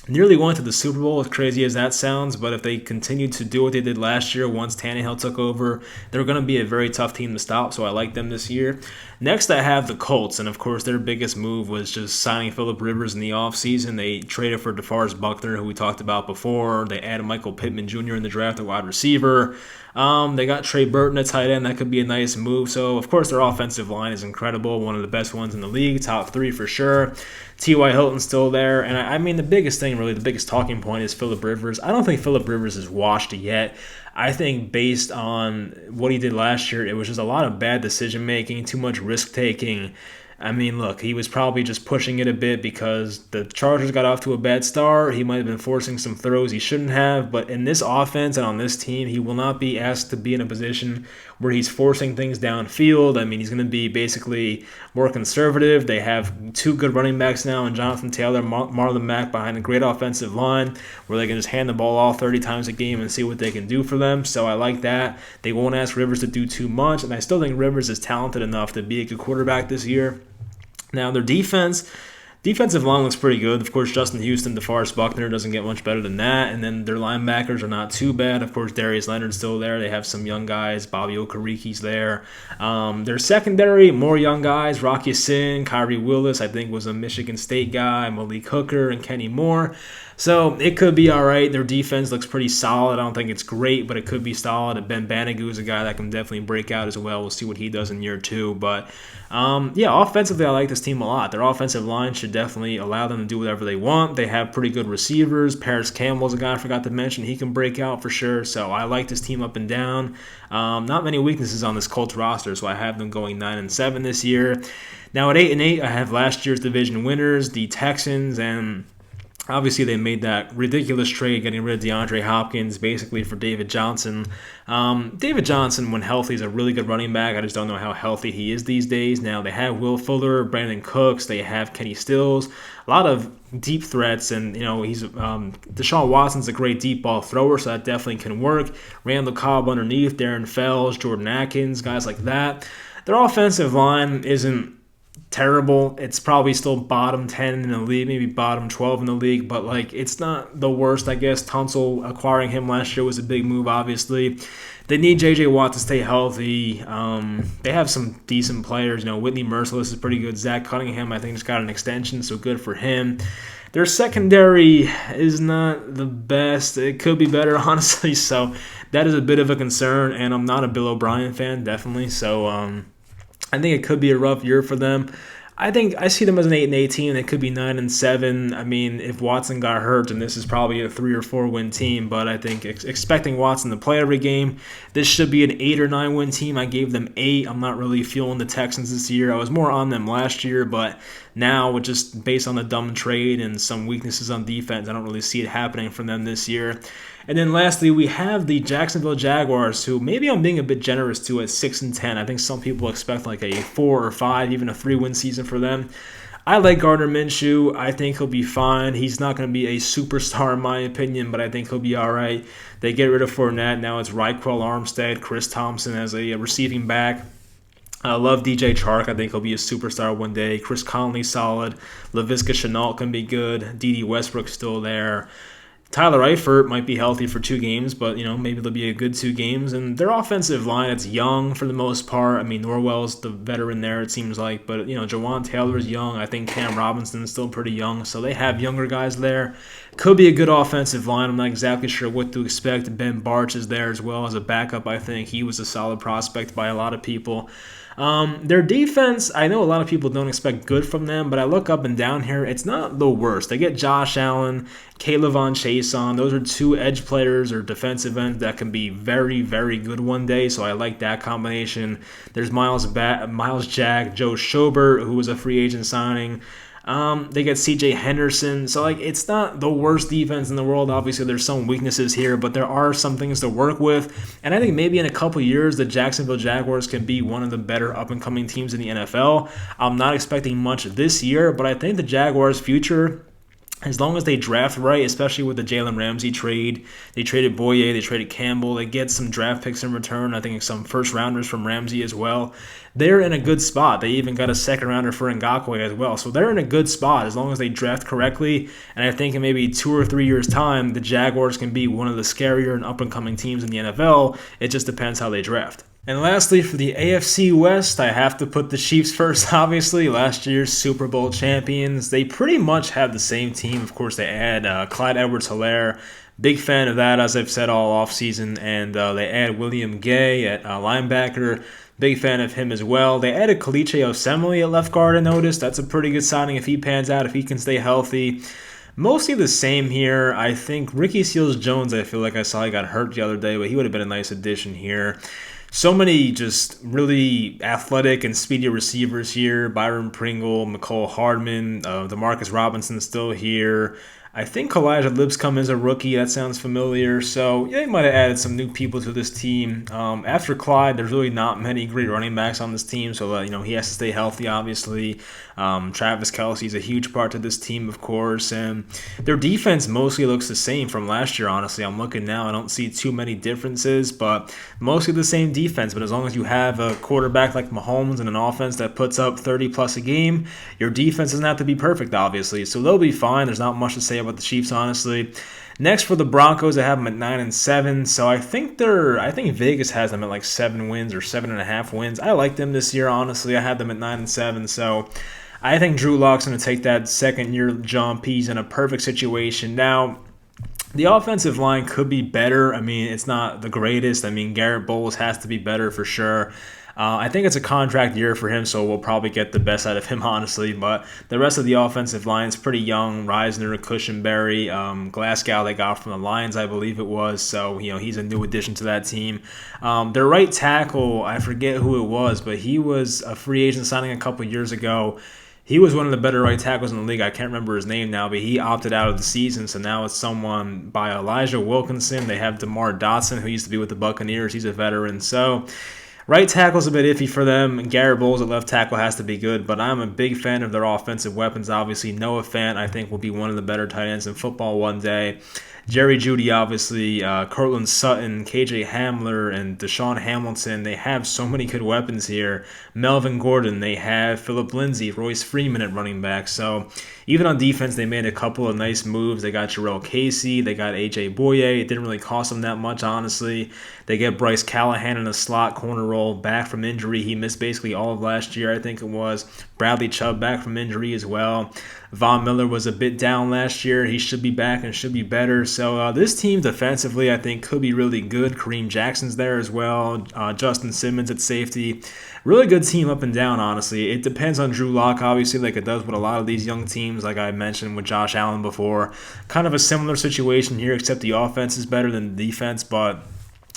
Nearly went to the Super Bowl, as crazy as that sounds, but if they continue to do what they did last year once Tannehill took over, they're going to be a very tough team to stop, so I like them this year. Next, I have the Colts, and of course, their biggest move was just signing Phillip Rivers in the offseason. They traded for DeForest Buckner, who we talked about before. They added Michael Pittman Jr. in the draft, a wide receiver. They got Trey Burton at tight end. That could be a nice move. So, of course, their offensive line is incredible. One of the best ones in the league. Top 3 for sure. T.Y. Hilton's still there. And I mean, the biggest thing, really, the biggest talking point is Phillip Rivers. I don't think Phillip Rivers is washed yet. I think based on what he did last year, it was just a lot of bad decision-making, too much risk-taking. I mean, look, he was probably just pushing it a bit because the Chargers got off to a bad start. He might have been forcing some throws he shouldn't have, but in this offense and on this team, he will not be asked to be in a position where he's forcing things downfield. I mean, he's going to be basically more conservative. They have two good running backs now, and Jonathan Taylor, Marlon Mack behind a great offensive line where they can just hand the ball off 30 times a game and see what they can do for them. So I like that. They won't ask Rivers to do too much, and I still think Rivers is talented enough to be a good quarterback this year. Now, their defensive line looks pretty good. Of course, Justin Houston, DeForest Buckner doesn't get much better than that. And then their linebackers are not too bad. Of course, Darius Leonard's still there. They have some young guys. Bobby Okariki's there. Their secondary, more young guys. Rocky Sin, Kyrie Willis, I think was a Michigan State guy. Malik Hooker and Kenny Moore. So it could be all right. Their defense looks pretty solid. I don't think it's great, but it could be solid. And Ben Banigou is a guy that can definitely break out as well. We'll see what he does in year two. But offensively, I like this team a lot. Their offensive line should definitely allow them to do whatever they want. They have pretty good receivers. Paris Campbell's a guy I forgot to mention. He can break out for sure. So I like this team up and down. Not many weaknesses on this Colts roster, so I have them going 9-7 this year. Now at 8-8, I have last year's division winners, the Texans, and obviously, they made that ridiculous trade getting rid of DeAndre Hopkins basically for David Johnson. David Johnson, when healthy, is a really good running back. I just don't know how healthy he is these days. Now, they have Will Fuller, Brandon Cooks. They have Kenny Stills. A lot of deep threats, and, Deshaun Watson's a great deep ball thrower, so that definitely can work. Randall Cobb underneath, Darren Fells, Jordan Atkins, guys like that. Their offensive line isn't terrible. It's probably still bottom 10 in the league, maybe bottom 12 in the league, but it's not the worst, I guess. Tunsil acquiring him last year was a big move, obviously. They need J.J. Watt to stay healthy. They have some decent players. Whitney Merciless is pretty good. Zach Cunningham, I think, just got an extension, so good for him. Their secondary is not the best. It could be better, honestly, so that is a bit of a concern, and I'm not a Bill O'Brien fan, definitely, so I think it could be a rough year for them. I think I see them as an 8-8 team. It could be 9-7. I mean, if Watson got hurt, and this is probably a 3 or 4 win team, but I think expecting Watson to play every game, this should be an 8 or 9 win team. I gave them 8. I'm not really feeling the Texans this year. I was more on them last year, but now, just based on the dumb trade and some weaknesses on defense, I don't really see it happening for them this year. And then lastly, we have the Jacksonville Jaguars, who maybe I'm being a bit generous to at 6-10. I think some people expect a 4 or 5, even a 3-win season for them. I like Gardner Minshew. I think he'll be fine. He's not going to be a superstar in my opinion, but I think he'll be all right. They get rid of Fournette. Now it's Raekwon Armstead, Chris Thompson as a receiving back. I love DJ Chark. I think he'll be a superstar one day. Chris Conley, solid. Laviska Shenault can be good. D.D. Westbrook's still there. Tyler Eifert might be healthy for 2 games, but, maybe they'll be a good 2 games. And their offensive line, it's young for the most part. I mean, Norwell's the veteran there, it seems like. But, Jawan Taylor's young. I think Cam Robinson's still pretty young. So they have younger guys there. Could be a good offensive line. I'm not exactly sure what to expect. Ben Barch is there as well as a backup, I think. He was a solid prospect by a lot of people. Their defense, I know a lot of people don't expect good from them, but I look up and down here, it's not the worst. They get Josh Allen, Caleb Von Chason. Those are 2 edge players or defensive ends that can be very, very good one day, so I like that combination. There's Miles Jack, Joe Schobert, who was a free agent signing. They get C.J. Henderson. So, it's not the worst defense in the world. Obviously, there's some weaknesses here, but there are some things to work with. And I think maybe in a couple years, the Jacksonville Jaguars can be one of the better up-and-coming teams in the NFL. I'm not expecting much this year, but I think the Jaguars' future, as long as they draft right, especially with the Jalen Ramsey trade, they traded Boye, they traded Campbell, they get some draft picks in return, I think some first-rounders from Ramsey as well. They're in a good spot. They even got a second-rounder for Ngakoue as well. So they're in a good spot as long as they draft correctly. And I think in maybe 2 or 3 years' time, the Jaguars can be one of the scarier and up-and-coming teams in the NFL. It just depends how they draft. And lastly, for the AFC West, I have to put the Chiefs first, obviously. Last year's Super Bowl champions. They pretty much have the same team. Of course, they add Clyde Edwards-Helaire. Big fan of that, as I've said all offseason. And they add William Gay at linebacker. Big fan of him as well. They added Kalichi Osemele at left guard, I noticed. That's a pretty good signing if he pans out, if he can stay healthy. Mostly the same here. I think Ricky Seals-Jones, I feel like I saw he got hurt the other day, but he would have been a nice addition here. So many just really athletic and speedy receivers here. Byron Pringle, McCole Hardman, Demarcus Robinson still here. I think Elijah Lipscomb is a rookie. That sounds familiar. So, yeah, they might have added some new people to this team. After Clyde, there's really not many great running backs on this team. So, he has to stay healthy, obviously. Travis Kelce is a huge part to this team, of course. And their defense mostly looks the same from last year, honestly. I'm looking now. I don't see too many differences, but mostly the same defense. But as long as you have a quarterback like Mahomes and an offense that puts up 30-plus a game, your defense doesn't have to be perfect, obviously. So they'll be fine. There's not much to say about the Chiefs, honestly. Next for the Broncos, I have them at 9-7. So I think Vegas has them at like 7 wins or 7.5 wins. I like them this year, honestly. I had them at 9-7. So I think Drew Lock's going to take that second-year jump. He's in a perfect situation. Now, the offensive line could be better. I mean, it's not the greatest. I mean, Garrett Bowles has to be better for sure. I think it's a contract year for him, so we'll probably get the best out of him, honestly. But the rest of the offensive line is pretty young. Reisner, Cushenberry, Glasgow they got from the Lions, I believe it was. So, he's a new addition to that team. Their right tackle, I forget who it was, but he was a free agent signing a couple years ago. He was one of the better right tackles in the league. I can't remember his name now, but he opted out of the season, so now it's someone by Elijah Wilkinson. They have DeMar Dotson, who used to be with the Buccaneers. He's a veteran. So right tackle's a bit iffy for them. Garrett Bowles at left tackle has to be good, but I'm a big fan of their offensive weapons. Obviously, Noah Fant, I think, will be one of the better tight ends in football one day. Jerry Jeudy, obviously, Cortland Sutton, KJ Hamler, and Deshaun Hamilton. They have so many good weapons here. Melvin Gordon, they have Phillip Lindsay, Royce Freeman at running back. So even on defense, they made a couple of nice moves. They got Jarrell Casey. They got A.J. Boye. It didn't really cost them that much, honestly. They get Bryce Callahan in a slot corner role back from injury. He missed basically all of last year, I think it was. Bradley Chubb back from injury as well. Von Miller was a bit down last year. He should be back and should be better. So this team defensively, I think, could be really good. Kareem Jackson's there as well. Justin Simmons at safety. Really good team up and down, honestly. It depends on Drew Lock, obviously, like it does with a lot of these young teams, like I mentioned with Josh Allen before. Kind of a similar situation here, except the offense is better than the defense. But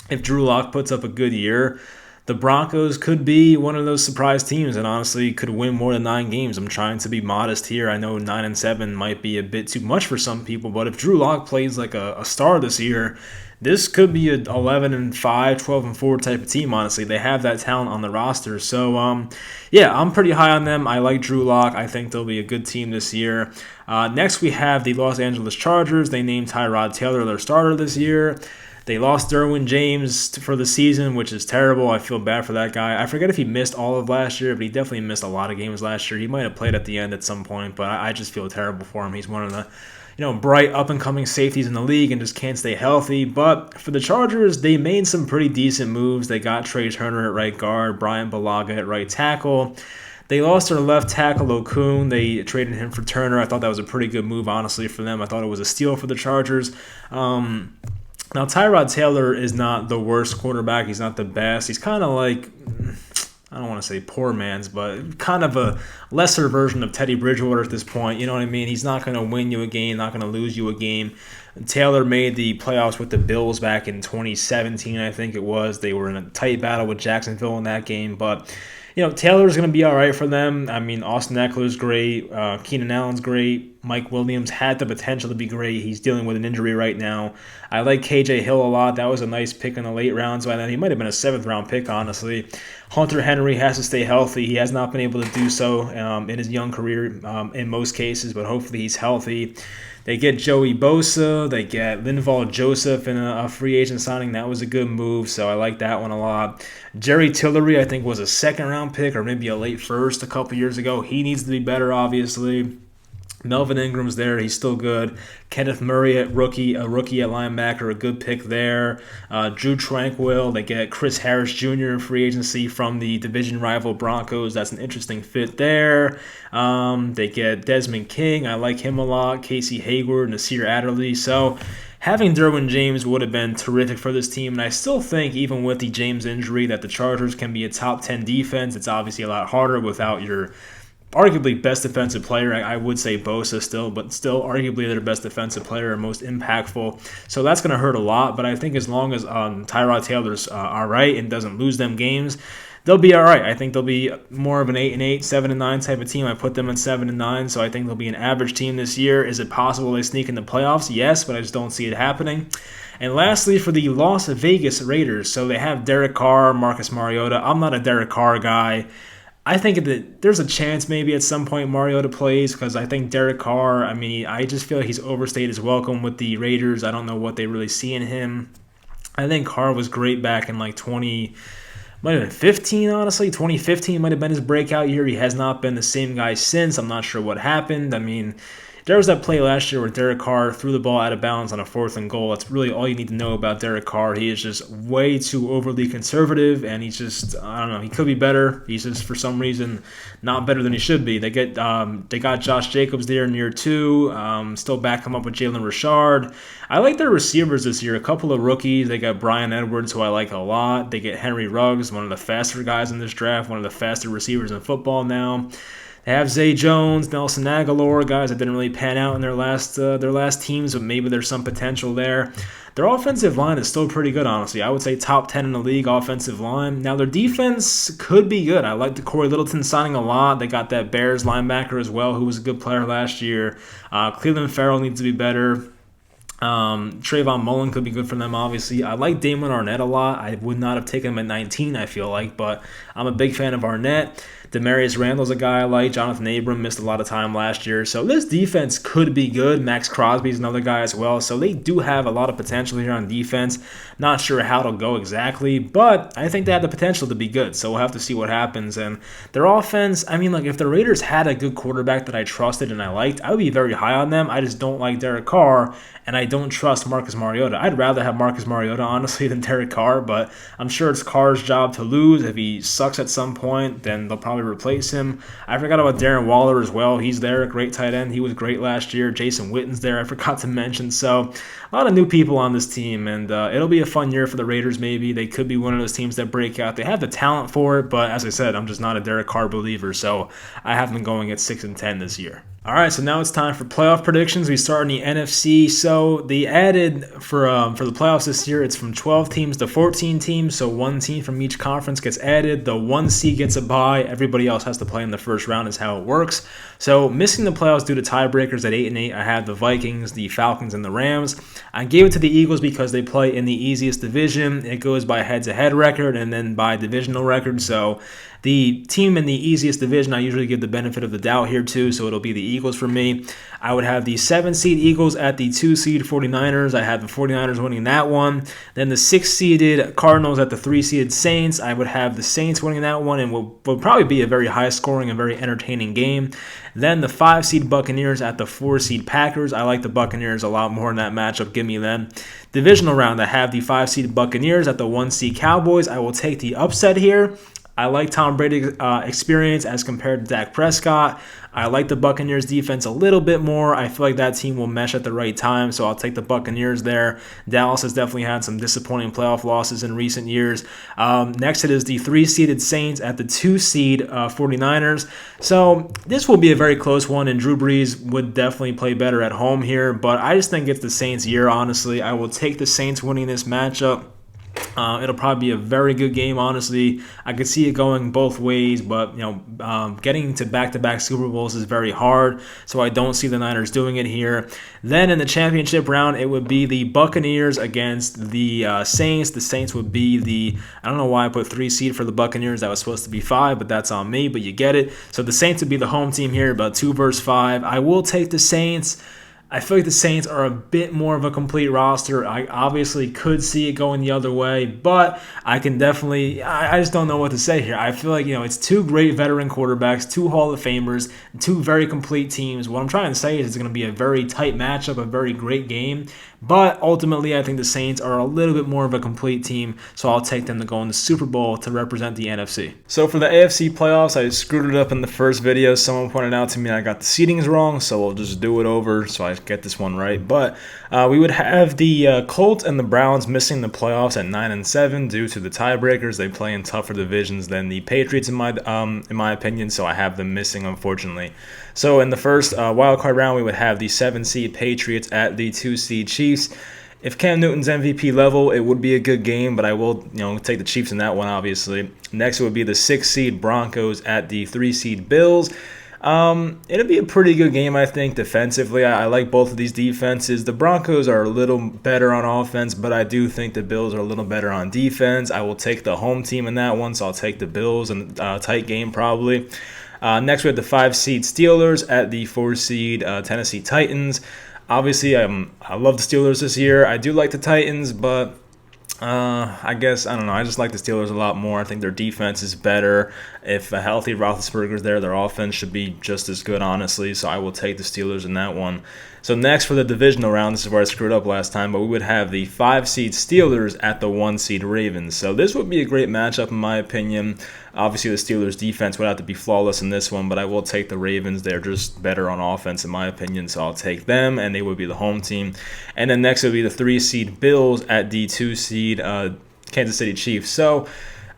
if Drew Lock puts up a good year, the Broncos could be one of those surprise teams and honestly could win more than 9 games. I'm trying to be modest here. I know 9-7 might be a bit too much for some people, but if Drew Lock plays like a star this year, this could be a 11-5, 12-4 type of team, honestly. They have that talent on the roster. So, I'm pretty high on them. I like Drew Lock. I think they'll be a good team this year. Next, we have the Los Angeles Chargers. They named Tyrod Taylor their starter this year. They lost Derwin James for the season, which is terrible. I feel bad for that guy. I forget if he missed all of last year, but he definitely missed a lot of games last year. He might have played at the end at some point, but I just feel terrible for him. He's one of the bright up-and-coming safeties in the league and just can't stay healthy. But for the Chargers, they made some pretty decent moves. They got Trey Turner at right guard, Brian Bulaga at right tackle. They lost their left tackle, Okun. They traded him for Turner. I thought that was a pretty good move, honestly, for them. I thought it was a steal for the Chargers. Now, Tyrod Taylor is not the worst quarterback. He's not the best. He's kind of like, I don't want to say poor man's, but kind of a lesser version of Teddy Bridgewater at this point. You know what I mean? He's not going to win you a game, not going to lose you a game. Taylor made the playoffs with the Bills back in 2017, I think it was. They were in a tight battle with Jacksonville in that game, but Taylor's going to be all right for them. I mean, Austin Eckler's great. Keenan Allen's great. Mike Williams had the potential to be great. He's dealing with an injury right now. I like KJ Hill a lot. That was a nice pick in the late rounds. He might have been a 7th-round pick, honestly. Hunter Henry has to stay healthy. He has not been able to do so in his young career in most cases, but hopefully he's healthy. They get Joey Bosa. They get Linval Joseph in a free agent signing. That was a good move, so I like that one a lot. Jerry Tillery, I think, was a 2nd-round pick or maybe a late first a couple years ago. He needs to be better, obviously. Melvin Ingram's there. He's still good. Kenneth Murray a rookie at linebacker, a good pick there. Drew Tranquill. They get Chris Harris Jr. in free agency from the division rival Broncos. That's an interesting fit there. They get Desmond King. I like him a lot. Casey Hayward, Nasir Adderley. So having Derwin James would have been terrific for this team, and I still think, even with the James injury, that the Chargers can be a top 10 defense. It's obviously a lot harder without your arguably best defensive player. I would say Bosa still, but still arguably their best defensive player and most impactful. So that's going to hurt a lot. But I think as long as Tyrod Taylor's all right and doesn't lose them games, they'll be all right. I think they'll be more of an 8-8, 7-9 type of team. I put them at 7-9, so I think they'll be an average team this year. Is it possible they sneak in the playoffs? Yes, but I just don't see it happening. And lastly, for the Las Vegas Raiders, so they have Derek Carr, Marcus Mariota. I'm not a Derek Carr guy. I think that there's a chance maybe at some point Mariota plays because I think Derek Carr, I just feel like he's overstayed his welcome with the Raiders. I don't know what they really see in him. I think Carr was great back in like 2015, honestly. 2015 might have been his breakout year. He has not been the same guy since. I'm not sure what happened. There was that play last year where Derek Carr threw the ball out of bounds on a 4th and goal. That's really all you need to know about Derek Carr. He is just way too overly conservative, and he's just, I don't know, he could be better. He's just, for some reason, not better than he should be. They got Josh Jacobs there in year 2, still back him up with Jalen Richard. I like their receivers this year. A couple of rookies. They got Brian Edwards, who I like a lot. They get Henry Ruggs, one of the faster guys in this draft, one of the faster receivers in football now. They have Zay Jones, Nelson Aguilar, guys that didn't really pan out in their last teams, but maybe there's some potential there. Their offensive line is still pretty good, honestly. I would say top 10 in the league offensive line. Now, their defense could be good. I like the Corey Littleton signing a lot. They got that Bears linebacker as well, who was a good player last year. Cleveland Farrell needs to be better. Trayvon Mullen could be good for them, obviously. I like Damon Arnett a lot. I would not have taken him at 19, I feel like, but I'm a big fan of Arnett. Demarius Randall's a guy I like. Jonathan Abram missed a lot of time last year. So this defense could be good. Max Crosby's another guy as well. So they do have a lot of potential here on defense. Not sure how it'll go exactly, but I think they have the potential to be good. So we'll have to see what happens. And their offense, if the Raiders had a good quarterback that I trusted and I liked, I would be very high on them. I just don't like Derek Carr, and I don't trust Marcus Mariota. I'd rather have Marcus Mariota, honestly, than Derek Carr, but I'm sure it's Carr's job to lose. If he sucks at some point, then they'll probably replace him. I forgot about Darren Waller as well. He's there, a great tight end. He was great last year. Jason Witten's there, I forgot to mention. So a lot of new people on this team, and it'll be a fun year for the Raiders maybe. They could be one of those teams that break out. They have the talent for it, but as I said, I'm just not a Derek Carr believer, so I have them going at 6-10 this year. All right, so now it's time for playoff predictions. We start in the NFC. So they added for the playoffs this year, it's from 12 teams to 14 teams. So one team from each conference gets added. The 1 seed gets a bye. Everybody else has to play in the first round is how it works. So missing the playoffs due to tiebreakers at 8-8, I had the Vikings, the Falcons, and the Rams. I gave it to the Eagles because they play in the easiest division. It goes by head-to-head record and then by divisional record. So the team in the easiest division, I usually give the benefit of the doubt here too, so it'll be the Eagles for me. I would have the 7-seed Eagles at the 2-seed 49ers. I have the 49ers winning that one. Then the 6-seeded Cardinals at the 3-seeded Saints. I would have the Saints winning that one, and will probably be a very high-scoring and very entertaining game. Then the 5-seed Buccaneers at the 4-seed Packers. I like the Buccaneers a lot more in that matchup. Give me them. Divisional round, I have the 5-seed Buccaneers at the 1-seed Cowboys. I will take the upset here. I like Tom Brady's experience as compared to Dak Prescott. I like the Buccaneers defense a little bit more. I feel like that team will mesh at the right time, so I'll take the Buccaneers there. Dallas has definitely had some disappointing playoff losses in recent years. Next, it is the 3-seeded Saints at the 2-seed 49ers. So this will be a very close one, and Drew Brees would definitely play better at home here, but I just think it's the Saints' year, honestly. I will take the Saints winning this matchup. It'll probably be a very good game, honestly. I could see it going both ways, but getting to back-to-back Super Bowls is very hard, so I don't see the Niners doing it here. Then in the championship round, it would be the Buccaneers against the Saints. The Saints would be I don't know why I put 3-seed for the Buccaneers. That was supposed to be 5, but that's on me, but you get it. So the Saints would be the home team here, about 2 versus 5. I will take the Saints. I feel like the Saints are a bit more of a complete roster. I obviously could see it going the other way, but I can definitely, I just don't know what to say here. I feel like, it's 2 great veteran quarterbacks, 2 Hall of Famers, 2 very complete teams. What I'm trying to say is it's going to be a very tight matchup, a very great game, But ultimately, I think the Saints are a little bit more of a complete team, so I'll take them to go in the Super Bowl to represent the NFC. So for the AFC playoffs, I screwed it up in the first video. Someone pointed out to me I got the seedings wrong, so we'll just do it over so I get this one right. But we would have the Colts and the Browns missing the playoffs at 9 and 7 due to the tiebreakers. They play in tougher divisions than the Patriots, in my opinion, so I have them missing, unfortunately. So in the first wildcard round, we would have the 7-seed Patriots at the 2-seed Chiefs. If Cam Newton's MVP level, it would be a good game, but I will, take the Chiefs in that one, obviously. Next would be the 6-seed Broncos at the 3-seed Bills. It'll be a pretty good game, I think, defensively. I like both of these defenses. The Broncos are a little better on offense, but I do think the Bills are a little better on defense. I will take the home team in that one, so I'll take the Bills in a tight game probably. Next, we have the 5-seed Steelers at the 4-seed Tennessee Titans. Obviously, I love the Steelers this year. I do like the Titans, but I guess, I don't know. I just like the Steelers a lot more. I think their defense is better. If a healthy Roethlisberger is there, their offense should be just as good, honestly. So I will take the Steelers in that one. So next for the divisional round, this is where I screwed up last time, but we would have the 5-seed Steelers at the 1-seed Ravens. So this would be a great matchup in my opinion. Obviously, the Steelers' defense would have to be flawless in this one, but I will take the Ravens. They're just better on offense in my opinion, so I'll take them, and they would be the home team. And then next would be the 3-seed Bills at the 2-seed Kansas City Chiefs. So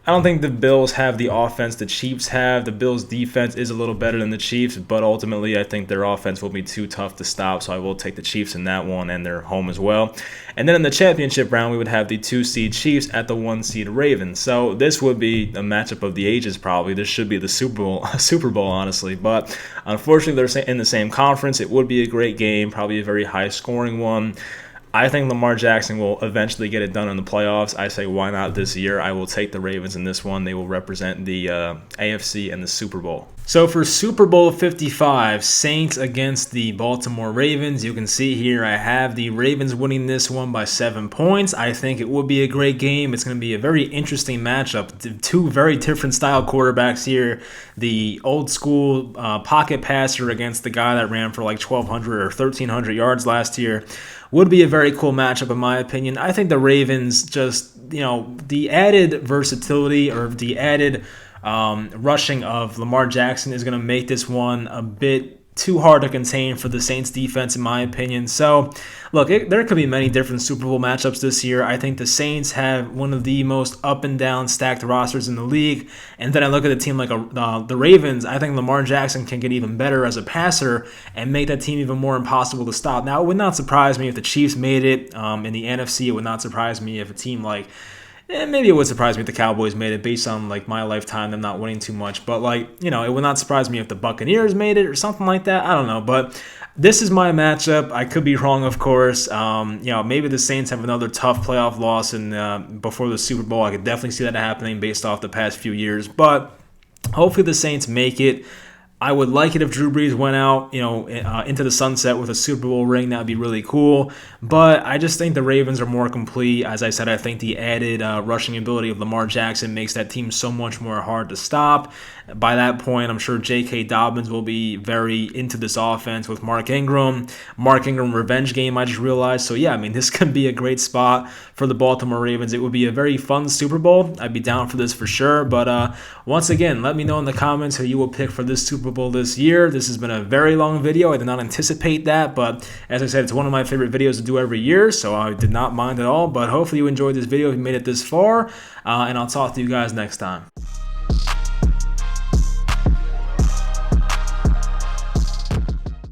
I don't think the Bills have the offense the Chiefs have. The Bills' defense is a little better than the Chiefs, but ultimately I think their offense will be too tough to stop, so I will take the Chiefs in that one, and they're home as well. And then in the championship round, we would have the 2-seed Chiefs at the 1-seed Ravens. So this would be a matchup of the ages probably. This should be the Super Bowl, honestly. But unfortunately, they're in the same conference. It would be a great game, probably a very high-scoring one. I think Lamar Jackson will eventually get it done in the playoffs. I say, why not this year? I will take the Ravens in this one. They will represent the AFC and the Super Bowl. So for Super Bowl 55, Saints against the Baltimore Ravens, you can see here I have the Ravens winning this one by 7 points. I think it would be a great game. It's going to be a very interesting matchup. Two very different style quarterbacks here. The old school pocket passer against the guy that ran for like 1,200 or 1,300 yards last year. Would be a very cool matchup in my opinion. I think the Ravens just, the added versatility or the added rushing of Lamar Jackson is going to make this one a bit too hard to contain for the Saints defense in my opinion. So look, there could be many different Super Bowl matchups this year. I think the Saints have one of the most up and down stacked rosters in the league. And then I look at a team like the Ravens. I think Lamar Jackson can get even better as a passer and make that team even more impossible to stop. Now, it would not surprise me if the Chiefs made it in the NFC. It would not surprise me if a team like maybe it would surprise me if the Cowboys made it based on like my lifetime, them not winning too much. But it would not surprise me if the Buccaneers made it or something like that. I don't know. But this is my matchup. I could be wrong, of course. Maybe the Saints have another tough playoff loss before the Super Bowl. I could definitely see that happening based off the past few years. But hopefully the Saints make it. I would like it if Drew Brees went out, into the sunset with a Super Bowl ring. That would be really cool. But I just think the Ravens are more complete. As I said, I think the added rushing ability of Lamar Jackson makes that team so much more hard to stop. By that point, I'm sure J.K. Dobbins will be very into this offense with Mark Ingram. Mark Ingram revenge game, I just realized. So, yeah, this could be a great spot for the Baltimore Ravens. It would be a very fun Super Bowl. I'd be down for this for sure. But once again, let me know in the comments who you will pick for this Super Bowl this year. This has been a very long video. I did not anticipate that. But as I said, it's one of my favorite videos to do every year. So I did not mind at all. But hopefully you enjoyed this video if you made it this far. And I'll talk to you guys next time.